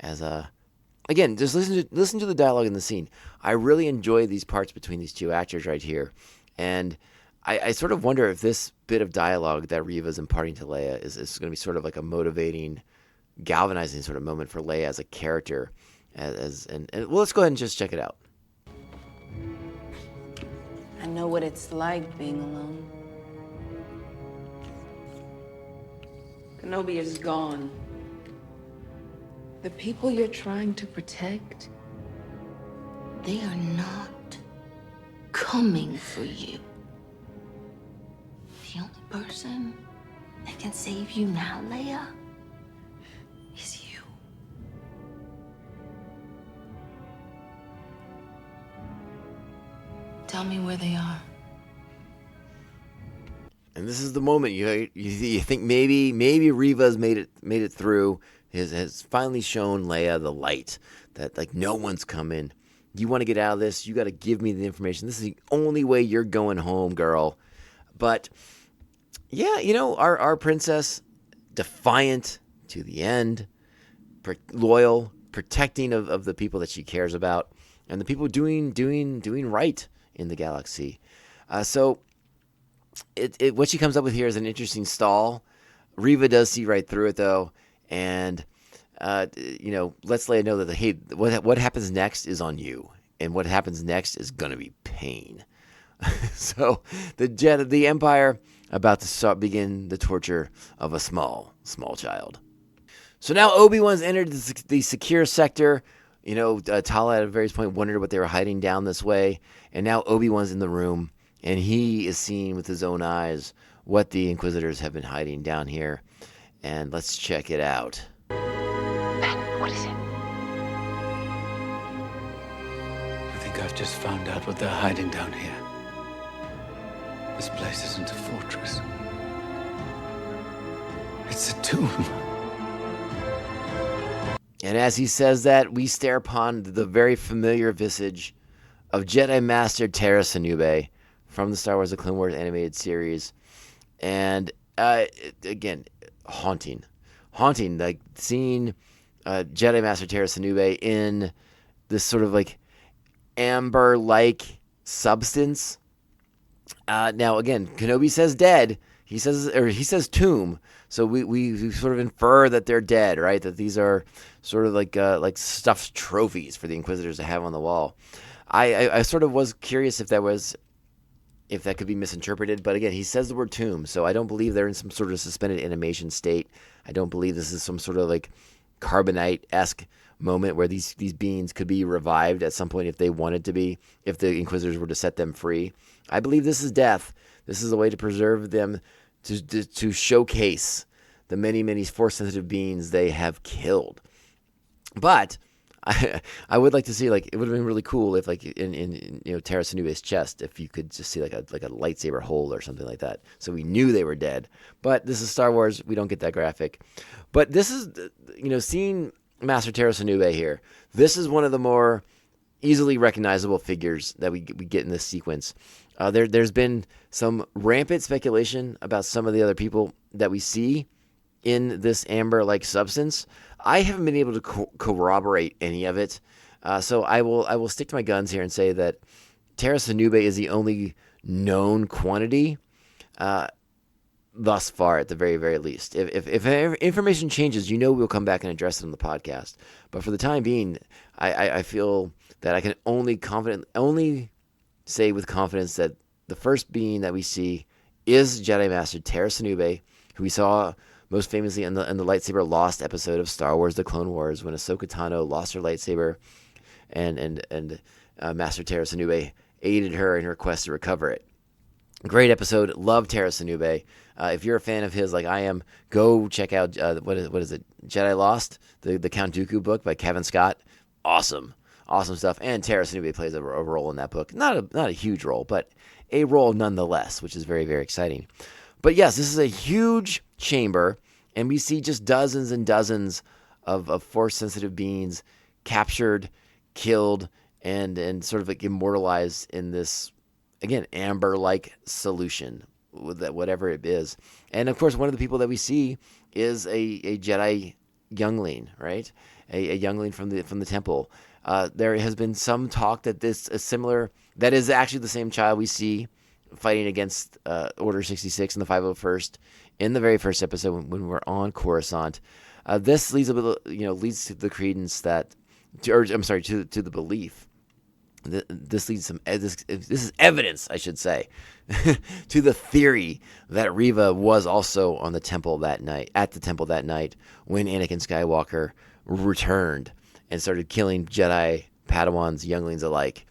[SPEAKER 4] As again, just listen to the dialogue in the scene. I really enjoy these parts between these two actors right here, and I sort of wonder if this bit of dialogue that Reva's imparting to Leia is going to be sort of like a motivating, galvanizing sort of moment for Leia as a character. And well, let's go ahead and just check it out.
[SPEAKER 5] I know what it's like being alone. Kenobi is gone. The people you're trying to protect, they are not coming for you. The only person that can save you now, Leia, is you. Tell me where they are.
[SPEAKER 4] And this is the moment you think maybe Reva's made it through. Has finally shown Leia the light that like no one's coming. You want to get out of this? You got to give me the information. This is the only way you're going home, girl. But yeah, you know, our princess, defiant to the end, loyal, protecting of the people that she cares about, and the people doing right in the galaxy. So what she comes up with here is an interesting stall. Reva does see right through it though, and you know, lets Leia know that hey, what happens next is on you, and what happens next is gonna be pain. So the Empire about to begin the torture of a small child. So now Obi-Wan's entered the secure sector. You know, Tala at various point wondered what they were hiding down this way, and now Obi-Wan's in the room, and he is seeing with his own eyes what the Inquisitors have been hiding down here. And let's check it out.
[SPEAKER 5] Ben, what is it?
[SPEAKER 7] I think I've just found out what they're hiding down here. This place isn't a fortress. It's a tomb.
[SPEAKER 4] And as he says that, we stare upon the very familiar visage of Jedi Master Tara Sinube from the Star Wars The Clone Wars animated series. And again, haunting, like seeing Jedi Master Tara Sinube in this sort of like amber-like substance. Now again, Kenobi says dead. He says tomb. So we sort of infer that they're dead, right? That these are sort of like stuffed trophies for the Inquisitors to have on the wall. I sort of was curious if that could be misinterpreted, but again, he says the word tomb, so I don't believe they're in some sort of suspended animation state. I don't believe this is some sort of like Carbonite-esque moment where these beings could be revived at some point if they wanted to be, if the Inquisitors were to set them free. I believe this is death. This is a way to preserve them, to showcase the many Force-sensitive beings they have killed. But I would like to see, like, it would have been really cool if, like, in you know, Tara Sinube's chest, if you could just see like a lightsaber hole or something like that, so we knew they were dead. But this is Star Wars; we don't get that graphic. But this is, you know, seeing Master Tara Sinube here. This is one of the more easily recognizable figures that we get in this sequence. There's been some rampant speculation about some of the other people that we see in this amber-like substance. I haven't been able to corroborate any of it, so I will stick to my guns here and say that Tara Sinube is the only known quantity thus far, at the very least. If information changes, you know we'll come back and address it on the podcast. But for the time being, I feel that I can only say with confidence that the first being that we see is Jedi Master Tara Sinube, who we saw most famously in the lightsaber lost episode of Star Wars: The Clone Wars, when Ahsoka Tano lost her lightsaber, and Master Tara Sinube aided her in her quest to recover it. Great episode. Love Tara Sinube. If you're a fan of his, like I am, go check out what is it? Jedi Lost, the Count Dooku book by Kevin Scott. Awesome stuff. And Tara Sinube plays a role in that book. Not a huge role, but a role nonetheless, which is very, very exciting. But yes, this is a huge chamber, and we see just dozens and dozens of Force-sensitive beings captured, killed, and sort of like immortalized in this, again, amber-like solution, whatever it is. And of course, one of the people that we see is a Jedi youngling, right? A youngling from the temple. There has been some talk that this is similar. That is actually the same child we see fighting against Order 66 in the 501st in the very first episode when we're on Coruscant. This leads leads to the credence that, to the belief. This leads this is evidence, I should say, to the theory that Reva was also on the temple that night, when Anakin Skywalker returned and started killing Jedi, Padawans, younglings alike.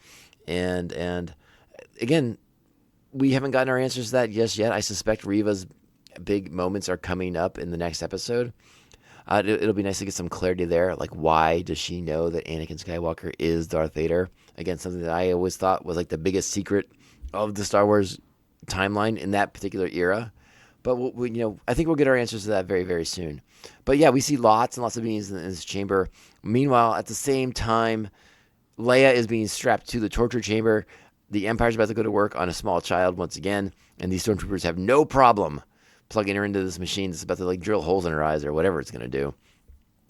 [SPEAKER 4] And again, we haven't gotten our answers to that just yet. I suspect Reva's big moments are coming up in the next episode. It'll be nice to get some clarity there. Like, why does she know that Anakin Skywalker is Darth Vader? Again, something that I always thought was like the biggest secret of the Star Wars timeline in that particular era. But I think we'll get our answers to that very, very soon. But yeah, we see lots and lots of beings in this chamber. Meanwhile, at the same time, Leia is being strapped to the torture chamber. The Empire's about to go to work on a small child once again, and these stormtroopers have no problem plugging her into this machine that's about to like drill holes in her eyes or whatever it's going to do.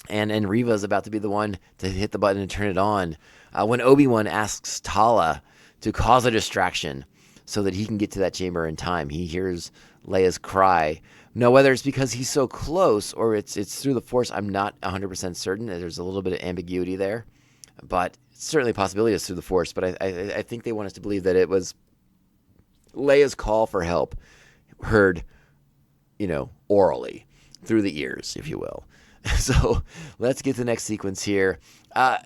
[SPEAKER 4] And Reva's about to be the one to hit the button and turn it on when Obi-Wan asks Tala to cause a distraction so that he can get to that chamber in time. He hears Leia's cry. Now, whether it's because he's so close or it's through the Force, I'm not 100% certain. There's a little bit of ambiguity there, but it's certainly a possibility it's through the Force. But I think they want us to believe that it was Leia's call for help heard, orally through the ears, if you will. So let's get to the next sequence here. How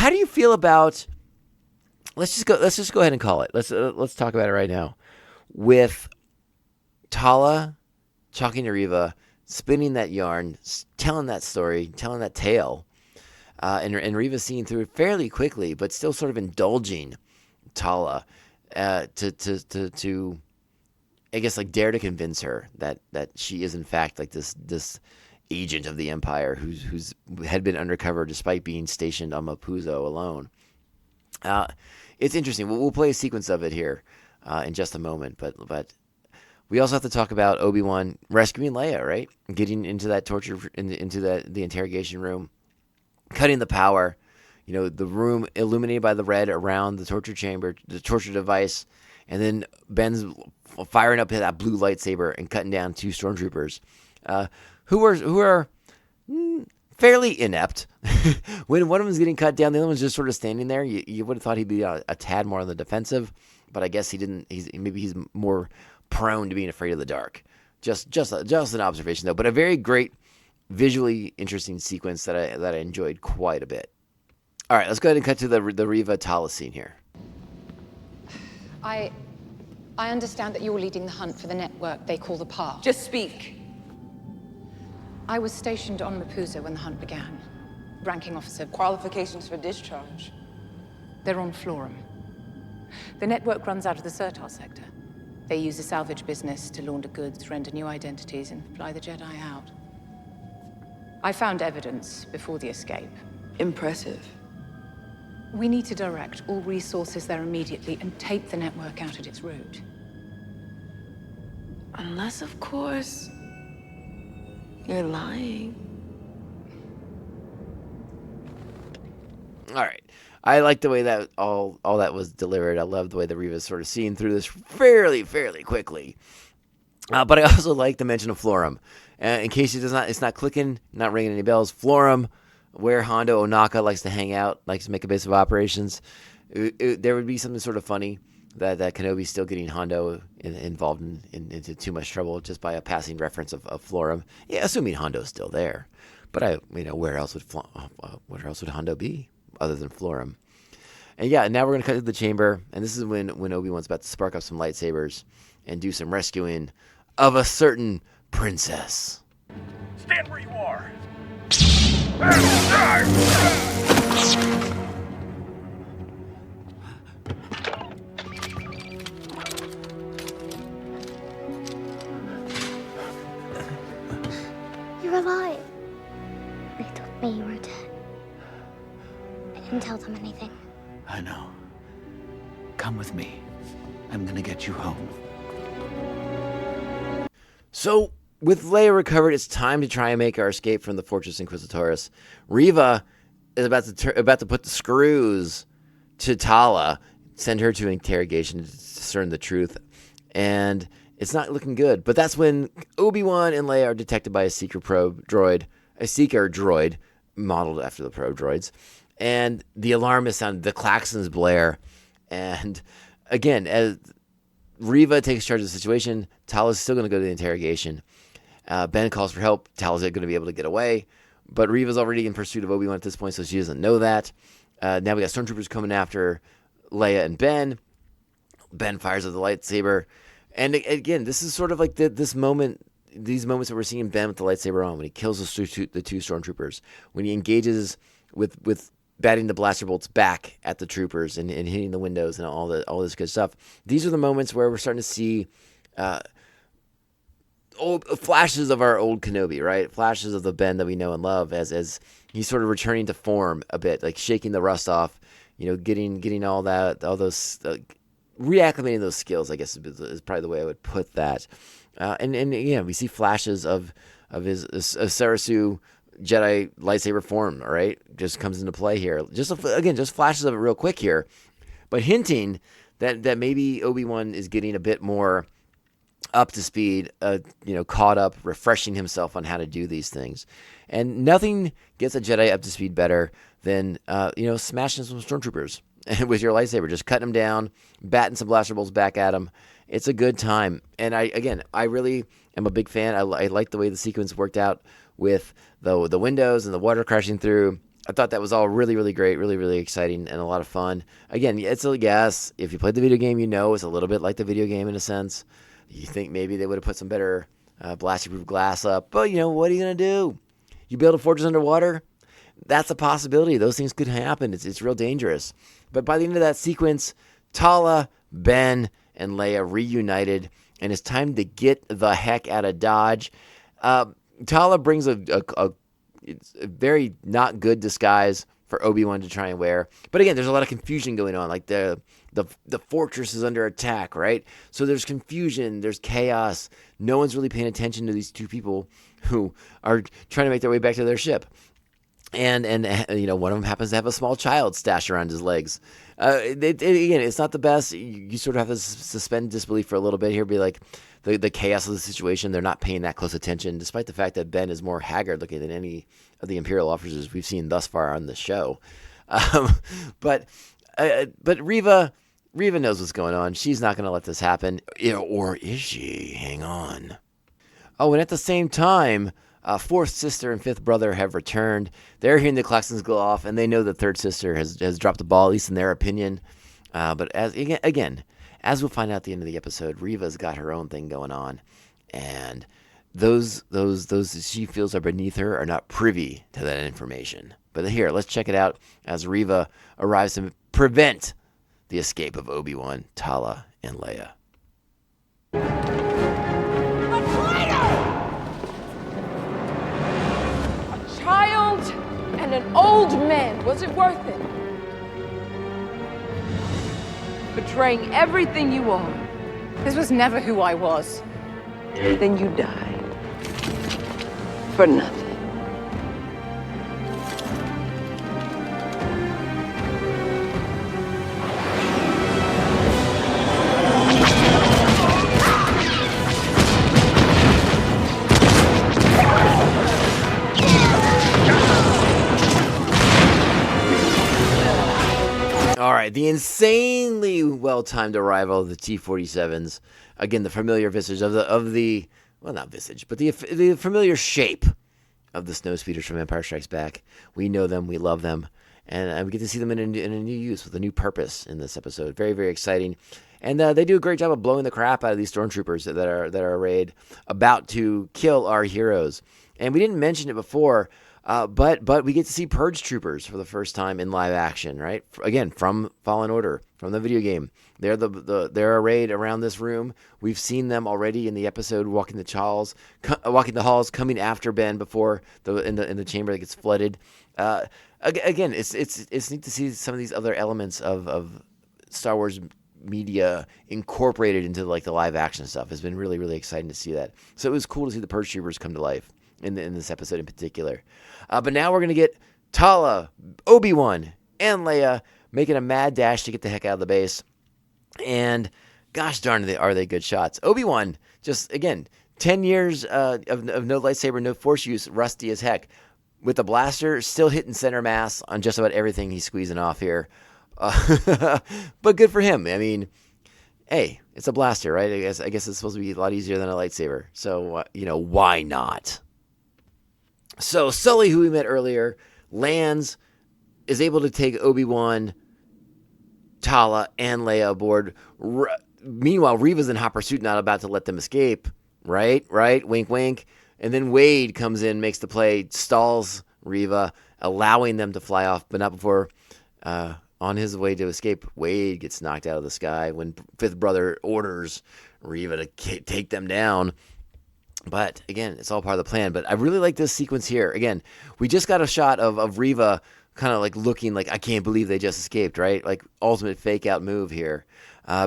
[SPEAKER 4] do you feel about? Let's just go ahead and call it. Let's talk about it right now. With Tala talking to Reva, spinning that yarn, telling that story, telling that tale, and Reva seeing through it fairly quickly, but still sort of indulging Tala to I guess like dare to convince her that she is in fact like this agent of the Empire who's had been undercover despite being stationed on Mapuzo alone. It's interesting. We'll play a sequence of it here in just a moment, but we also have to talk about Obi-Wan rescuing Leia, right? Getting into that torture into the interrogation room, cutting the power. The room illuminated by the red around the torture chamber, the torture device, and then Ben's firing up that blue lightsaber and cutting down two stormtroopers, who are fairly inept. When one of them is getting cut down, the other one's just sort of standing there. You would have thought he'd be a tad more on the defensive, but I guess he didn't. He's more prone to being afraid of the dark. Just an observation though, but a very great, visually interesting sequence that I enjoyed quite a bit. All right, let's go ahead and cut to the Reva Tala scene here.
[SPEAKER 2] I understand that you're leading the hunt for the network they call the Path.
[SPEAKER 5] Just speak.
[SPEAKER 2] I was stationed on Mapuzo when the hunt began. Ranking officer.
[SPEAKER 5] Qualifications for discharge.
[SPEAKER 2] They're on Florum. The network runs out of the Sertar sector. They use the salvage business to launder goods, render new identities, and fly the Jedi out. I found evidence before the escape.
[SPEAKER 5] Impressive.
[SPEAKER 2] We need to direct all resources there immediately and take the network out at its root.
[SPEAKER 5] Unless, of course, you're lying.
[SPEAKER 4] All right. I like the way that all that was delivered. I love the way that Reva's sort of seeing through this fairly quickly. But I also like the mention of Florum. In case it's not clicking, not ringing any bells. Florum, where Hondo Ohnaka likes to hang out, likes to make a base of operations. There would be something sort of funny that Kenobi's still getting Hondo involved into too much trouble just by a passing reference of Florum. Yeah, assuming Hondo's still there. But where else would Hondo be other than Florum? And yeah, now we're gonna cut to the chamber, and this is when Obi-Wan's about to spark up some lightsabers, and do some rescuing of a certain princess.
[SPEAKER 1] Stand where you are.
[SPEAKER 3] You're alive. They told me you were dead. I didn't tell them anything.
[SPEAKER 7] I know. Come with me. I'm gonna get you home.
[SPEAKER 4] So, with Leia recovered, it's time to try and make our escape from the Fortress Inquisitorious. Riva is about to put the screws to Tala, send her to interrogation to discern the truth, and it's not looking good. But that's when Obi-Wan and Leia are detected by a seeker droid, modeled after the probe droids, and the alarm is sounded, the klaxons blare, and again, as Riva takes charge of the situation, Tala's still going to go to the interrogation. Ben calls for help. Tala's going to be able to get away, but Riva's already in pursuit of Obi-Wan at this point, so she doesn't know that. Now we got stormtroopers coming after Leia and Ben. Ben fires with the lightsaber, and again, this is sort of like these moments that we're seeing Ben with the lightsaber on when he kills the two stormtroopers, when he engages with batting the blaster bolts back at the troopers and hitting the windows and all this good stuff. These are the moments where we're starting to see old flashes of our old Kenobi, right? Flashes of the Ben that we know and love as he's sort of returning to form a bit, like shaking the rust off, getting all those reacclimating those skills, I guess is probably the way I would put that. And we see flashes of his Sarasu Jedi lightsaber form, all right? Just comes into play here. Just flashes of it real quick here, but hinting that maybe Obi-Wan is getting a bit more up to speed, caught up, refreshing himself on how to do these things. And nothing gets a Jedi up to speed better than, smashing some stormtroopers with your lightsaber, just cutting them down, batting some blaster bolts back at them. It's a good time. And I really am a big fan. I like the way the sequence worked out with the windows and the water crashing through. I thought that was all really, really great, really, really exciting, and a lot of fun. Again, if you played the video game, it's a little bit like the video game in a sense. You think maybe they would have put some better blaster-proof glass up, but what are you going to do? You build a fortress underwater? That's a possibility. Those things could happen. It's real dangerous. But by the end of that sequence, Tala, Ben, and Leia reunited, and it's time to get the heck out of Dodge. Tala brings a very not good disguise for Obi-Wan to try and wear. But again, there's a lot of confusion going on. Like the fortress is under attack, right? So there's confusion, there's chaos. No one's really paying attention to these two people who are trying to make their way back to their ship. And one of them happens to have a small child stashed around his legs. Again, it's not the best. You sort of have to suspend disbelief for a little bit here. Be like, the chaos of the situation, they're not paying that close attention, despite the fact that Ben is more haggard looking than any of the Imperial officers we've seen thus far on the show. But Riva knows what's going on. She's not going to let this happen. Or is she? Hang on. Oh, and at the same time, fourth sister and fifth brother have returned. They're hearing the klaxons go off, and they know the third sister has dropped the ball, at least in their opinion. But as we'll find out at the end of the episode, Riva's got her own thing going on, and those she feels are beneath her are not privy to that information. But here, let's check it out as Riva arrives to prevent the escape of Obi-Wan, Tala, and Leia.
[SPEAKER 2] Child and an old man. Was it worth it? Betraying everything you are. This was never who I was.
[SPEAKER 5] Then you died. For nothing.
[SPEAKER 4] All right, the insanely well-timed arrival of the T-47s. Again, the familiar visage not visage, but the familiar shape of the snowspeeders from Empire Strikes Back. We know them, we love them, and we get to see them in a new use with a new purpose in this episode. Very, very exciting. And they do a great job of blowing the crap out of these stormtroopers that are arrayed, about to kill our heroes. And we didn't mention it before, but we get to see Purge Troopers for the first time in live action, right? Again, from Fallen Order, from the video game. They're arrayed around this room. We've seen them already in the episode walking the halls, coming after Ben before in the chamber that gets flooded. Again, it's neat to see some of these other elements of Star Wars media incorporated into like the live action stuff. It's been really, really exciting to see that. So it was cool to see the Purge Troopers come to life in this episode in particular. But now we're going to get Tala, Obi-Wan, and Leia making a mad dash to get the heck out of the base. And gosh darn, are they good shots. Obi-Wan, just, again, 10 years of no lightsaber, no force use, rusty as heck. With the blaster, still hitting center mass on just about everything he's squeezing off here. But good for him. I mean, hey, it's a blaster, right? I guess it's supposed to be a lot easier than a lightsaber. So, why not? So Sully, who we met earlier, lands, is able to take Obi-Wan, Tala, and Leia aboard. Meanwhile, Reva's in hot pursuit, not about to let them escape. Right? Wink, wink. And then Wade comes in, makes the play, stalls Reva, allowing them to fly off, but not before, on his way to escape, Wade gets knocked out of the sky when Fifth Brother orders Reva to take them down. But again, it's all part of the plan. But I really like this sequence here. Again, we just got a shot of Reva kind of like looking like, I can't believe they just escaped, right? Like ultimate fake out move here.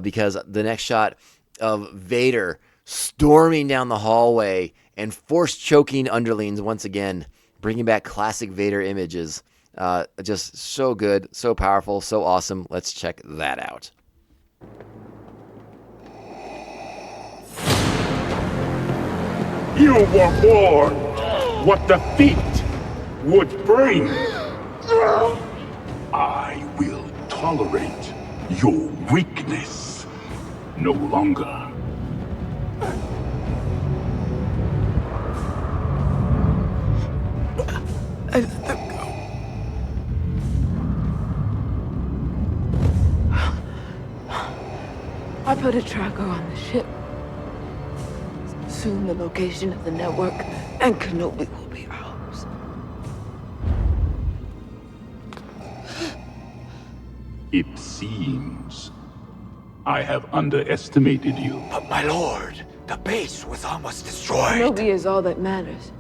[SPEAKER 4] Because the next shot of Vader storming down the hallway and force choking underlings once again, bringing back classic Vader images. Just so good, so powerful, so awesome. Let's check that out.
[SPEAKER 1] You were born what defeat would bring. I will tolerate your weakness no longer.
[SPEAKER 5] I let them go. I put a tracker on the ship. Soon the location of the network and Kenobi will be ours.
[SPEAKER 1] It seems I have underestimated you.
[SPEAKER 7] But my lord, the base was almost destroyed.
[SPEAKER 5] Kenobi is all that matters.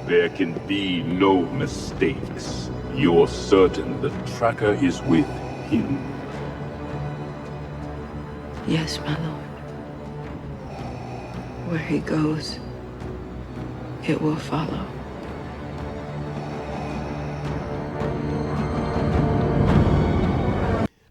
[SPEAKER 1] There can be no mistakes. You're certain the tracker is with him.
[SPEAKER 5] Yes, my lord. Where he goes, it will follow.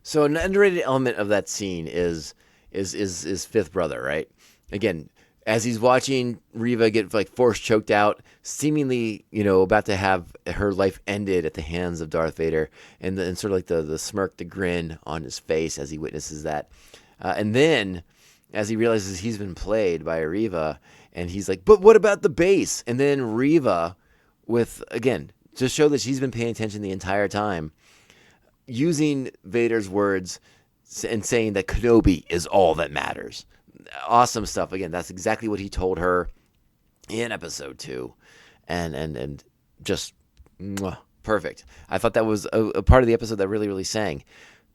[SPEAKER 4] So an underrated element of that scene is Fifth Brother, right? Again, as he's watching Reva get like force choked out, seemingly, about to have her life ended at the hands of Darth Vader, and sort of like the smirk, the grin on his face as he witnesses that. And then, as he realizes he's been played by Reva, and he's like, but what about the base? And then Reva, again, to show that she's been paying attention the entire time, using Vader's words and saying that Kenobi is all that matters. Awesome stuff. Again, that's exactly what he told her in episode 2. And just perfect. I thought that was a part of the episode that really, really sang.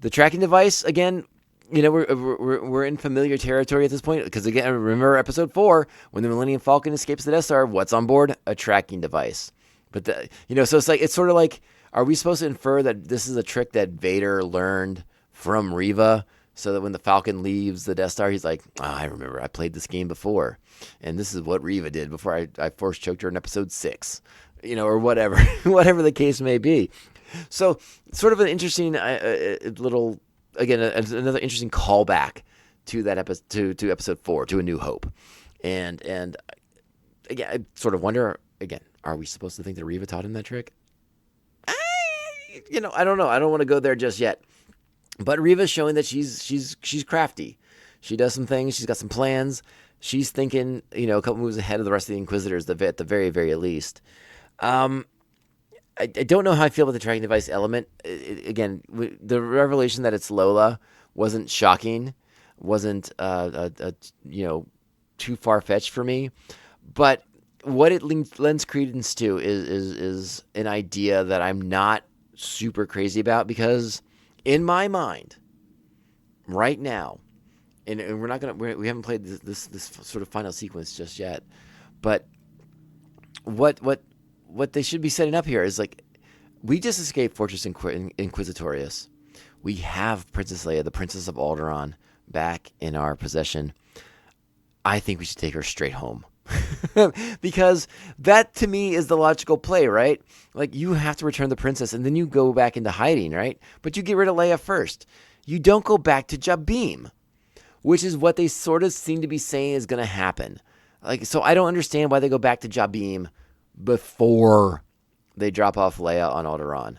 [SPEAKER 4] The tracking device, again, we're in familiar territory at this point, because again, remember episode 4 when the Millennium Falcon escapes the Death Star, what's on board? A tracking device. But so it's sort of like, are we supposed to infer that this is a trick that Vader learned from Reva, so that when the Falcon leaves the Death Star, he's like, I remember I played this game before, and this is what Reva did before I force choked her in episode 6, or whatever, whatever the case may be. So sort of an interesting little. Again, another interesting callback to that episode, to episode 4, to A New Hope, and again, I sort of wonder again, are we supposed to think that Reva taught him that trick? I don't know. I don't want to go there just yet. But Reva's showing that she's crafty. She does some things. She's got some plans. She's thinking, a couple moves ahead of the rest of the Inquisitors, at the very, very least. I don't know how I feel about the tracking device element. Again, the revelation that it's Lola wasn't shocking, wasn't too far-fetched for me. But what it lends credence to is an idea that I'm not super crazy about, because in my mind right now, and we haven't played this sort of final sequence just yet, but what they should be setting up here is like, we just escaped Fortress Inquisitorious. We have Princess Leia, the Princess of Alderaan, back in our possession. I think we should take her straight home. Because that, to me, is the logical play, right? Like, you have to return the princess, and then you go back into hiding, right? But you get rid of Leia first. You don't go back to Jabim, which is what they sort of seem to be saying is going to happen. Like, so I don't understand why they go back to Jabim before they drop off Leia on Alderaan.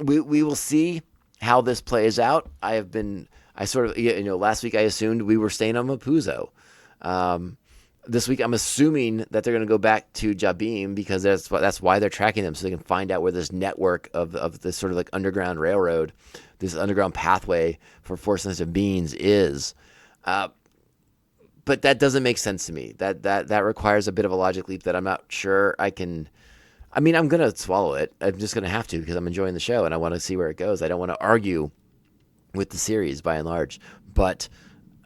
[SPEAKER 4] We will see how this plays out. Last week I assumed we were staying on Mapuzo. This week I'm assuming that they're going to go back to Jabim, because that's why they're tracking them, so they can find out where this network of this sort of like underground railroad, this underground pathway for force-sensitive beings is. But that doesn't make sense to me. That requires a bit of a logic leap that I'm not sure I can. I mean, I'm going to swallow it. I'm just going to have to, because I'm enjoying the show and I want to see where it goes. I don't want to argue with the series by and large. But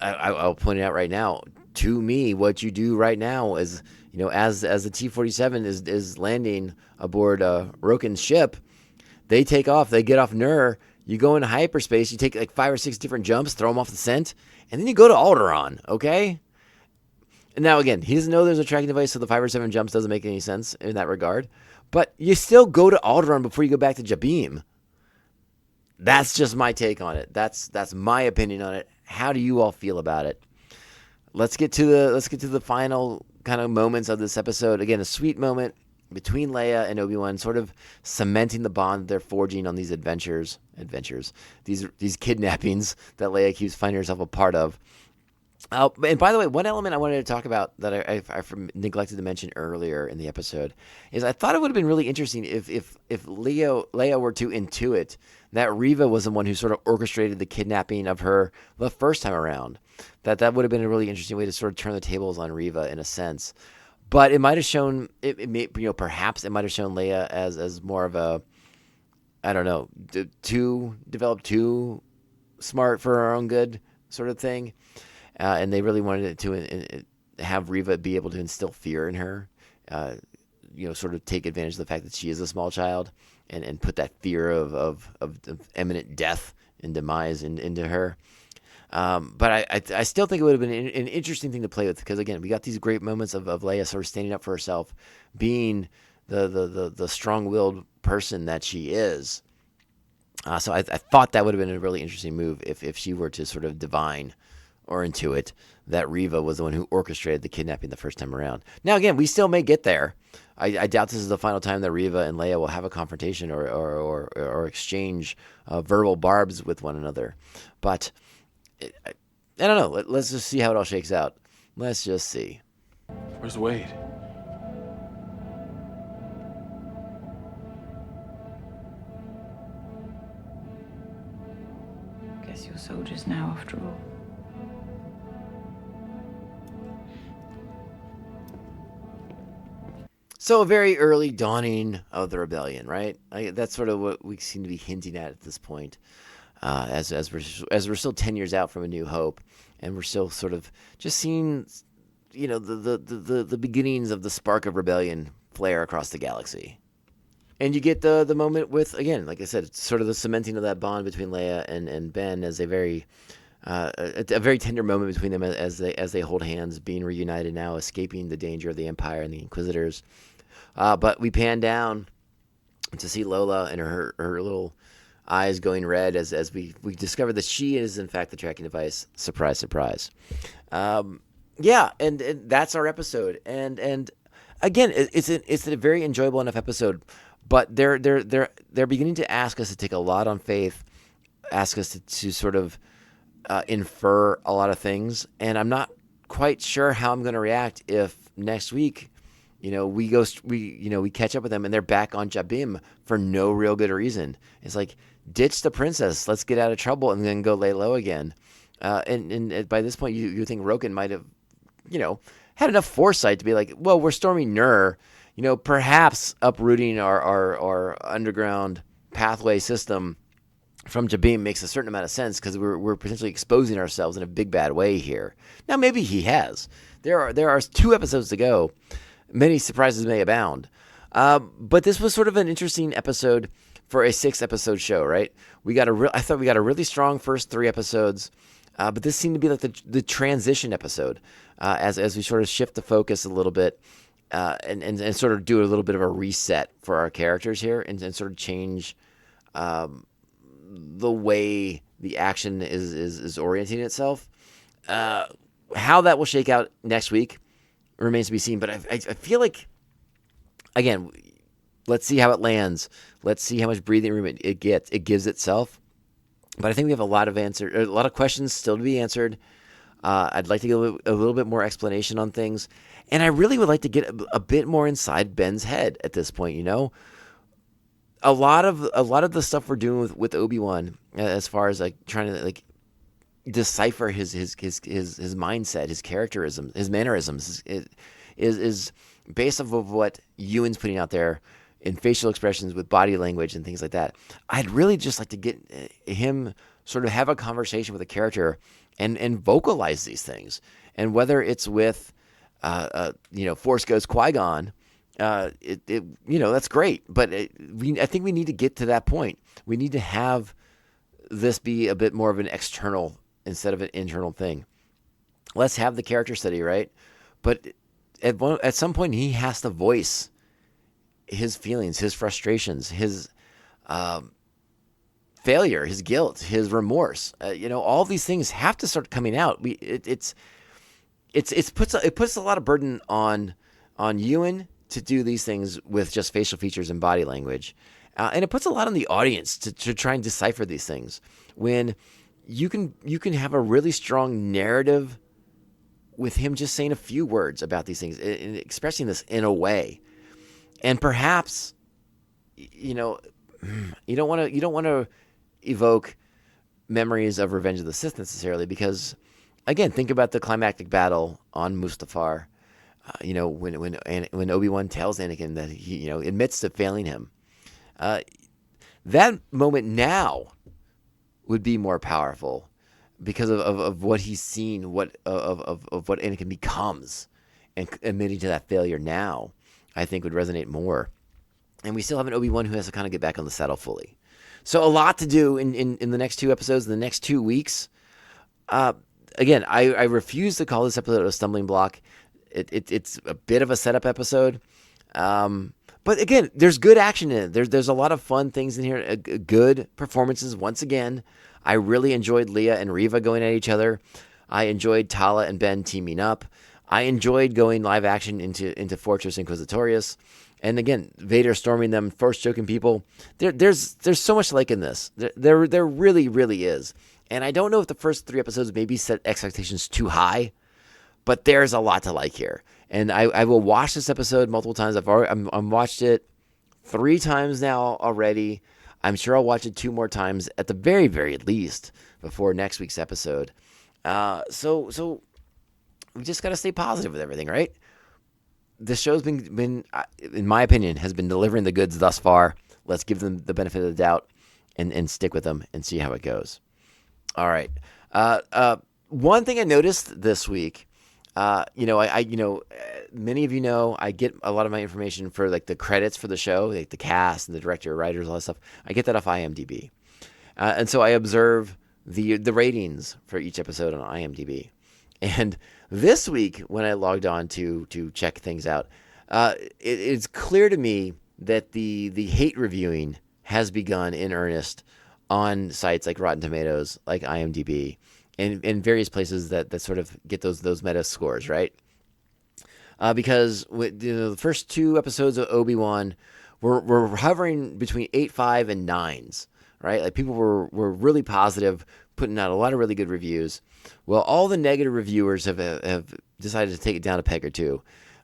[SPEAKER 4] I'll point it out right now. To me, what you do right now is, as the T-47 is landing aboard Roken's ship, they take off. They get off Nur. You go into hyperspace. You take like 5 or 6 different jumps, throw them off the scent, and then you go to Alderaan, okay? And now, again, he doesn't know there's a tracking device, so the 5 or 7 jumps doesn't make any sense in that regard. But you still go to Alderaan before you go back to Jabim. That's just my take on it. That's my opinion on it. How do you all feel about it? Let's get to the final kind of moments of this episode. Again, a sweet moment between Leia and Obi-Wan, sort of cementing the bond they're forging on these adventures, these kidnappings that Leia keeps finding herself a part of. And by the way, one element I wanted to talk about that I neglected to mention earlier in the episode is I thought it would have been really interesting if Leia were to intuit that Reva was the one who sort of orchestrated the kidnapping of her the first time around. That would have been a really interesting way to sort of turn the tables on Reva in a sense. But it might have shown perhaps it might have shown Leia as more of a, I don't know, too smart for her own good sort of thing. And they really wanted to have Reva be able to instill fear in her, sort of take advantage of the fact that she is a small child and put that fear of imminent death and demise into her. But I still think it would have been an interesting thing to play with, because, again, we got these great moments of Leia sort of standing up for herself, being the strong-willed person that she is. So I thought that would have been a really interesting move if she were to sort of divine or intuit that Reva was the one who orchestrated the kidnapping the first time around. Now, again, we still may get there. I doubt this is the final time that Reva and Leia will have a confrontation or exchange verbal barbs with one another. But I don't know. Let's just see how it all shakes out. Let's just see.
[SPEAKER 6] Where's Wade?
[SPEAKER 2] Guess you're soldiers now, after all.
[SPEAKER 4] So a very early dawning of the rebellion, right? That's sort of what we seem to be hinting at this point, as we're still 10 years out from A New Hope, and we're still sort of just seeing, the beginnings of the spark of rebellion flare across the galaxy. And you get the moment with, again, like I said, it's sort of the cementing of that bond between Leia and Ben as a very tender moment between them as they hold hands, being reunited now, escaping the danger of the Empire and the Inquisitors. But we pan down to see Lola and her little eyes going red as we discover that she is, in fact, the tracking device. Surprise, surprise. And that's our episode. And again, it's a very enjoyable enough episode. But they're beginning to ask us to take a lot on faith, ask us to sort of infer a lot of things. And I'm not quite sure how I'm going to react if next week We catch up with them and they're back on Jabim for no real good reason. It's like, ditch the princess, let's get out of trouble, and then go lay low again. And by this point, you think Roken might have, had enough foresight to be like, well, we're storming Nur, perhaps uprooting our underground pathway system from Jabim makes a certain amount of sense because we're potentially exposing ourselves in a big bad way here. Now maybe he has. There are 2 episodes to go. Many surprises may abound. But this was sort of an interesting episode for a 6-episode show, right? I thought we got a really strong first 3 episodes, but this seemed to be like the transition episode as we sort of shift the focus a little bit and sort of do a little bit of a reset for our characters here and sort of change the way the action is orienting itself. How that will shake out next week remains to be seen. But I feel like, again, let's see how it lands. Let's see how much breathing room it gives itself. But I think we have a lot of questions still to be answered. I'd like to get a little bit more explanation on things, and I really would like to get a bit more inside Ben's head at this point. A lot of the stuff we're doing with Obi-Wan, as far as like trying to like decipher his mindset, his characterism, his mannerisms, is based off of what Ewan's putting out there in facial expressions with body language and things like that. I'd really just like to get him sort of have a conversation with a character and vocalize these things. And whether it's with, Force Ghost Qui-Gon, that's great. But I think we need to get to that point. We need to have this be a bit more of an external instead of an internal thing. Let's have the character study, right? But at some point, he has to voice his feelings, his frustrations, his failure, his guilt, his remorse. All these things have to start coming out. It puts a lot of burden on Ewan to do these things with just facial features and body language, and it puts a lot on the audience to try and decipher these things. When you can have a really strong narrative with him just saying a few words about these things and expressing this in a way. And perhaps, you don't want to evoke memories of Revenge of the Sith necessarily, because, again, think about the climactic battle on Mustafar. When Obi-Wan tells Anakin that he, admits to failing him. That moment now would be more powerful because of what he's seen, of what Anakin becomes, and admitting to that failure now, I think would resonate more. And we still have an Obi-Wan who has to kind of get back on the saddle fully. So a lot to do in the next 2 episodes, in the next 2 weeks. Again, I refuse to call this episode a stumbling block. It's a bit of a setup episode. But again, there's good action in it. There's a lot of fun things in here. Good performances once again. I really enjoyed Leia and Reva going at each other. I enjoyed Tala and Ben teaming up. I enjoyed going live action into Fortress Inquisitorious. And again, Vader storming them, Force choking people. There's so much to like in this. There really, really is. And I don't know if the first 3 episodes maybe set expectations too high, but there's a lot to like here. And I will watch this episode multiple times. I'm watched it 3 times now already. I'm sure I'll watch it 2 more times at the very, very least before next week's episode. So we just got to stay positive with everything, right? This show's been, in my opinion, has been delivering the goods thus far. Let's give them the benefit of the doubt and stick with them and see how it goes. All right. One thing I noticed this week, many of you know, I get a lot of my information for like the credits for the show, like the cast and the director, writers, all that stuff. I get that off IMDb. And so I observe the ratings for each episode on IMDb. And this week, when I logged on to check things out, it's clear to me that the hate reviewing has begun in earnest on sites like Rotten Tomatoes, like IMDb, and various places that sort of get those meta scores, right? Because the first 2 episodes of Obi-Wan were hovering between 8.5 and 9s, right? Like people were really positive, putting out a lot of really good reviews. Well, all the negative reviewers have decided to take it down a peg or 2.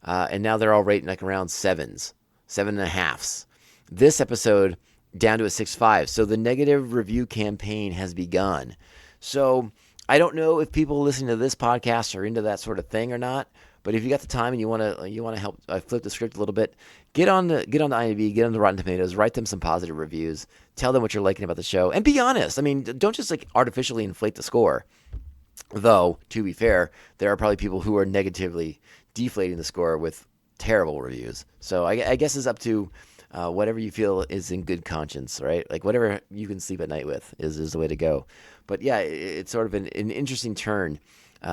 [SPEAKER 4] and now they're all rating like around 7s, 7.5s. This episode down to a 6.5. So the negative review campaign has begun. So I don't know if people listening to this podcast are into that sort of thing or not. But if you got the time and you want to help flip the script a little bit, get on the IMDb, get on the Rotten Tomatoes, write them some positive reviews, tell them what you're liking about the show, and be honest. I mean, don't just like artificially inflate the score. Though, to be fair, there are probably people who are negatively deflating the score with terrible reviews. So I guess it's up to whatever you feel is in good conscience, right? Like whatever you can sleep at night with is the way to go. But yeah, it's sort of an interesting turn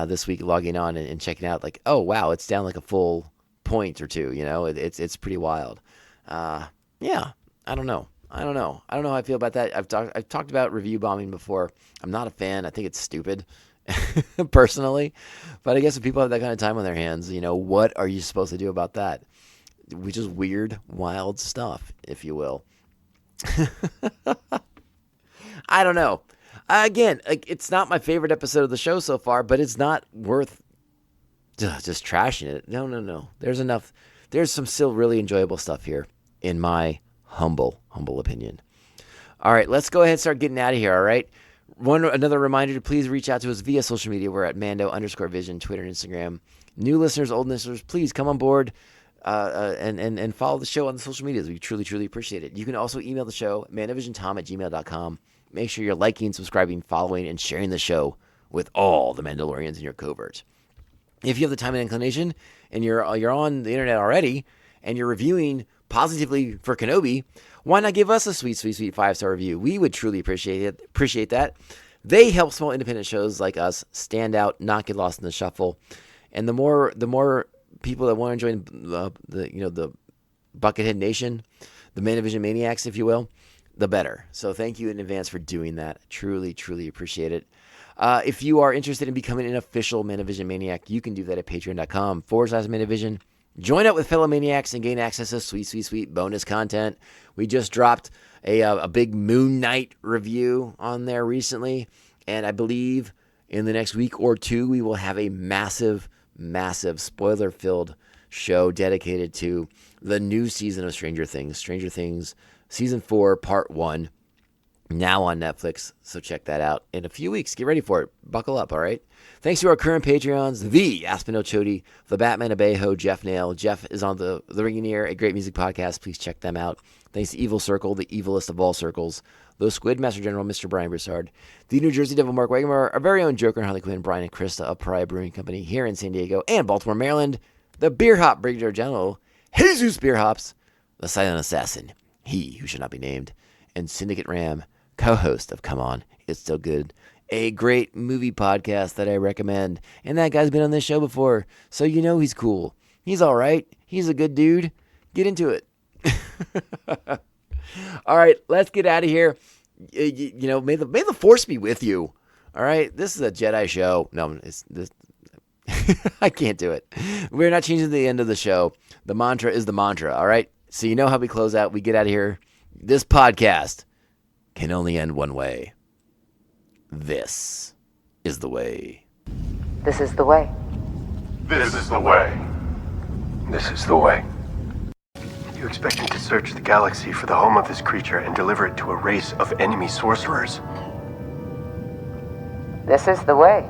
[SPEAKER 4] this week, logging on and checking out. Like, oh wow, it's down like a full point or two. You know, it's pretty wild. Yeah, I don't know how I feel about that. I've talked about review bombing before. I'm not a fan. I think it's stupid. Personally, but I guess if people have that kind of time on their hands, you know, what are you supposed to do about that? Which is weird, wild stuff, if you will. I don't know. Again, it's not my favorite episode of the show so far, but it's not worth just trashing it. No. There's enough. There's some still really enjoyable stuff here, in my humble opinion. All right, let's go ahead and start getting out of here, all right? Another reminder to please reach out to us via social media. We're at Mando_Vision, Twitter and Instagram. New listeners, old listeners, please come on board and follow the show on the social medias. We truly appreciate it. You can also email the show, mandovisiontom@gmail.com. Make sure you're liking, subscribing, following, and sharing the show with all the Mandalorians in your covert. If you have the time and inclination, and you're on the internet already, and you're reviewing positively for Kenobi, why not give us a sweet 5-star review? We would truly appreciate that. They help small independent shows like us stand out, not get lost in the shuffle. And the more people that want to join the Buckethead Nation, the Mandovision Maniacs, if you will, the better. So thank you in advance for doing that. Truly appreciate it. If you are interested in becoming an official Mandovision Maniac, you can do that at patreon.com/Mandovision. Join up with fellow maniacs and gain access to sweet bonus content. We just dropped a big Moon Knight review on there recently, and I believe in the next week or two we will have a massive spoiler-filled show dedicated to the new season of Stranger Things Season 4, Part 1, now on Netflix, so check that out in a few weeks. Get ready for it. Buckle up, all right? Thanks to our current Patreons, the Aspinall Chody, the Batman Abejo, Jeff Nail. Jeff is on the Ringing Ear, a great music podcast. Please check them out. Thanks to Evil Circle, the evilest of all circles, the Squid Master General, Mr. Brian Broussard, the New Jersey Devil, Mark Wagamar, our very own Joker and Harley Quinn, Brian and Krista of Pariah Brewing Company here in San Diego and Baltimore, Maryland, the Beer Hop Brigadier General, Jesus Beer Hops, the Silent Assassin, he who should not be named, and Syndicate Ram, co-host of Come On, It's Still Good, a great movie podcast that I recommend. And that guy's been on this show before, so you know he's cool. He's all right. He's a good dude. Get into it. All right, let's get out of here. You know, may the Force be with you. All right, this is a Jedi show. No, it's this. I can't do it. We're not changing the end of the show. The mantra is the mantra. All right, so you know how we close out. We get out of here. This podcast can only end one way. This is the way.
[SPEAKER 2] This is the way.
[SPEAKER 1] This is the way.
[SPEAKER 10] This is the way. You expect me to search the galaxy for the home of this creature and deliver it to a race of enemy sorcerers?
[SPEAKER 2] This is the way.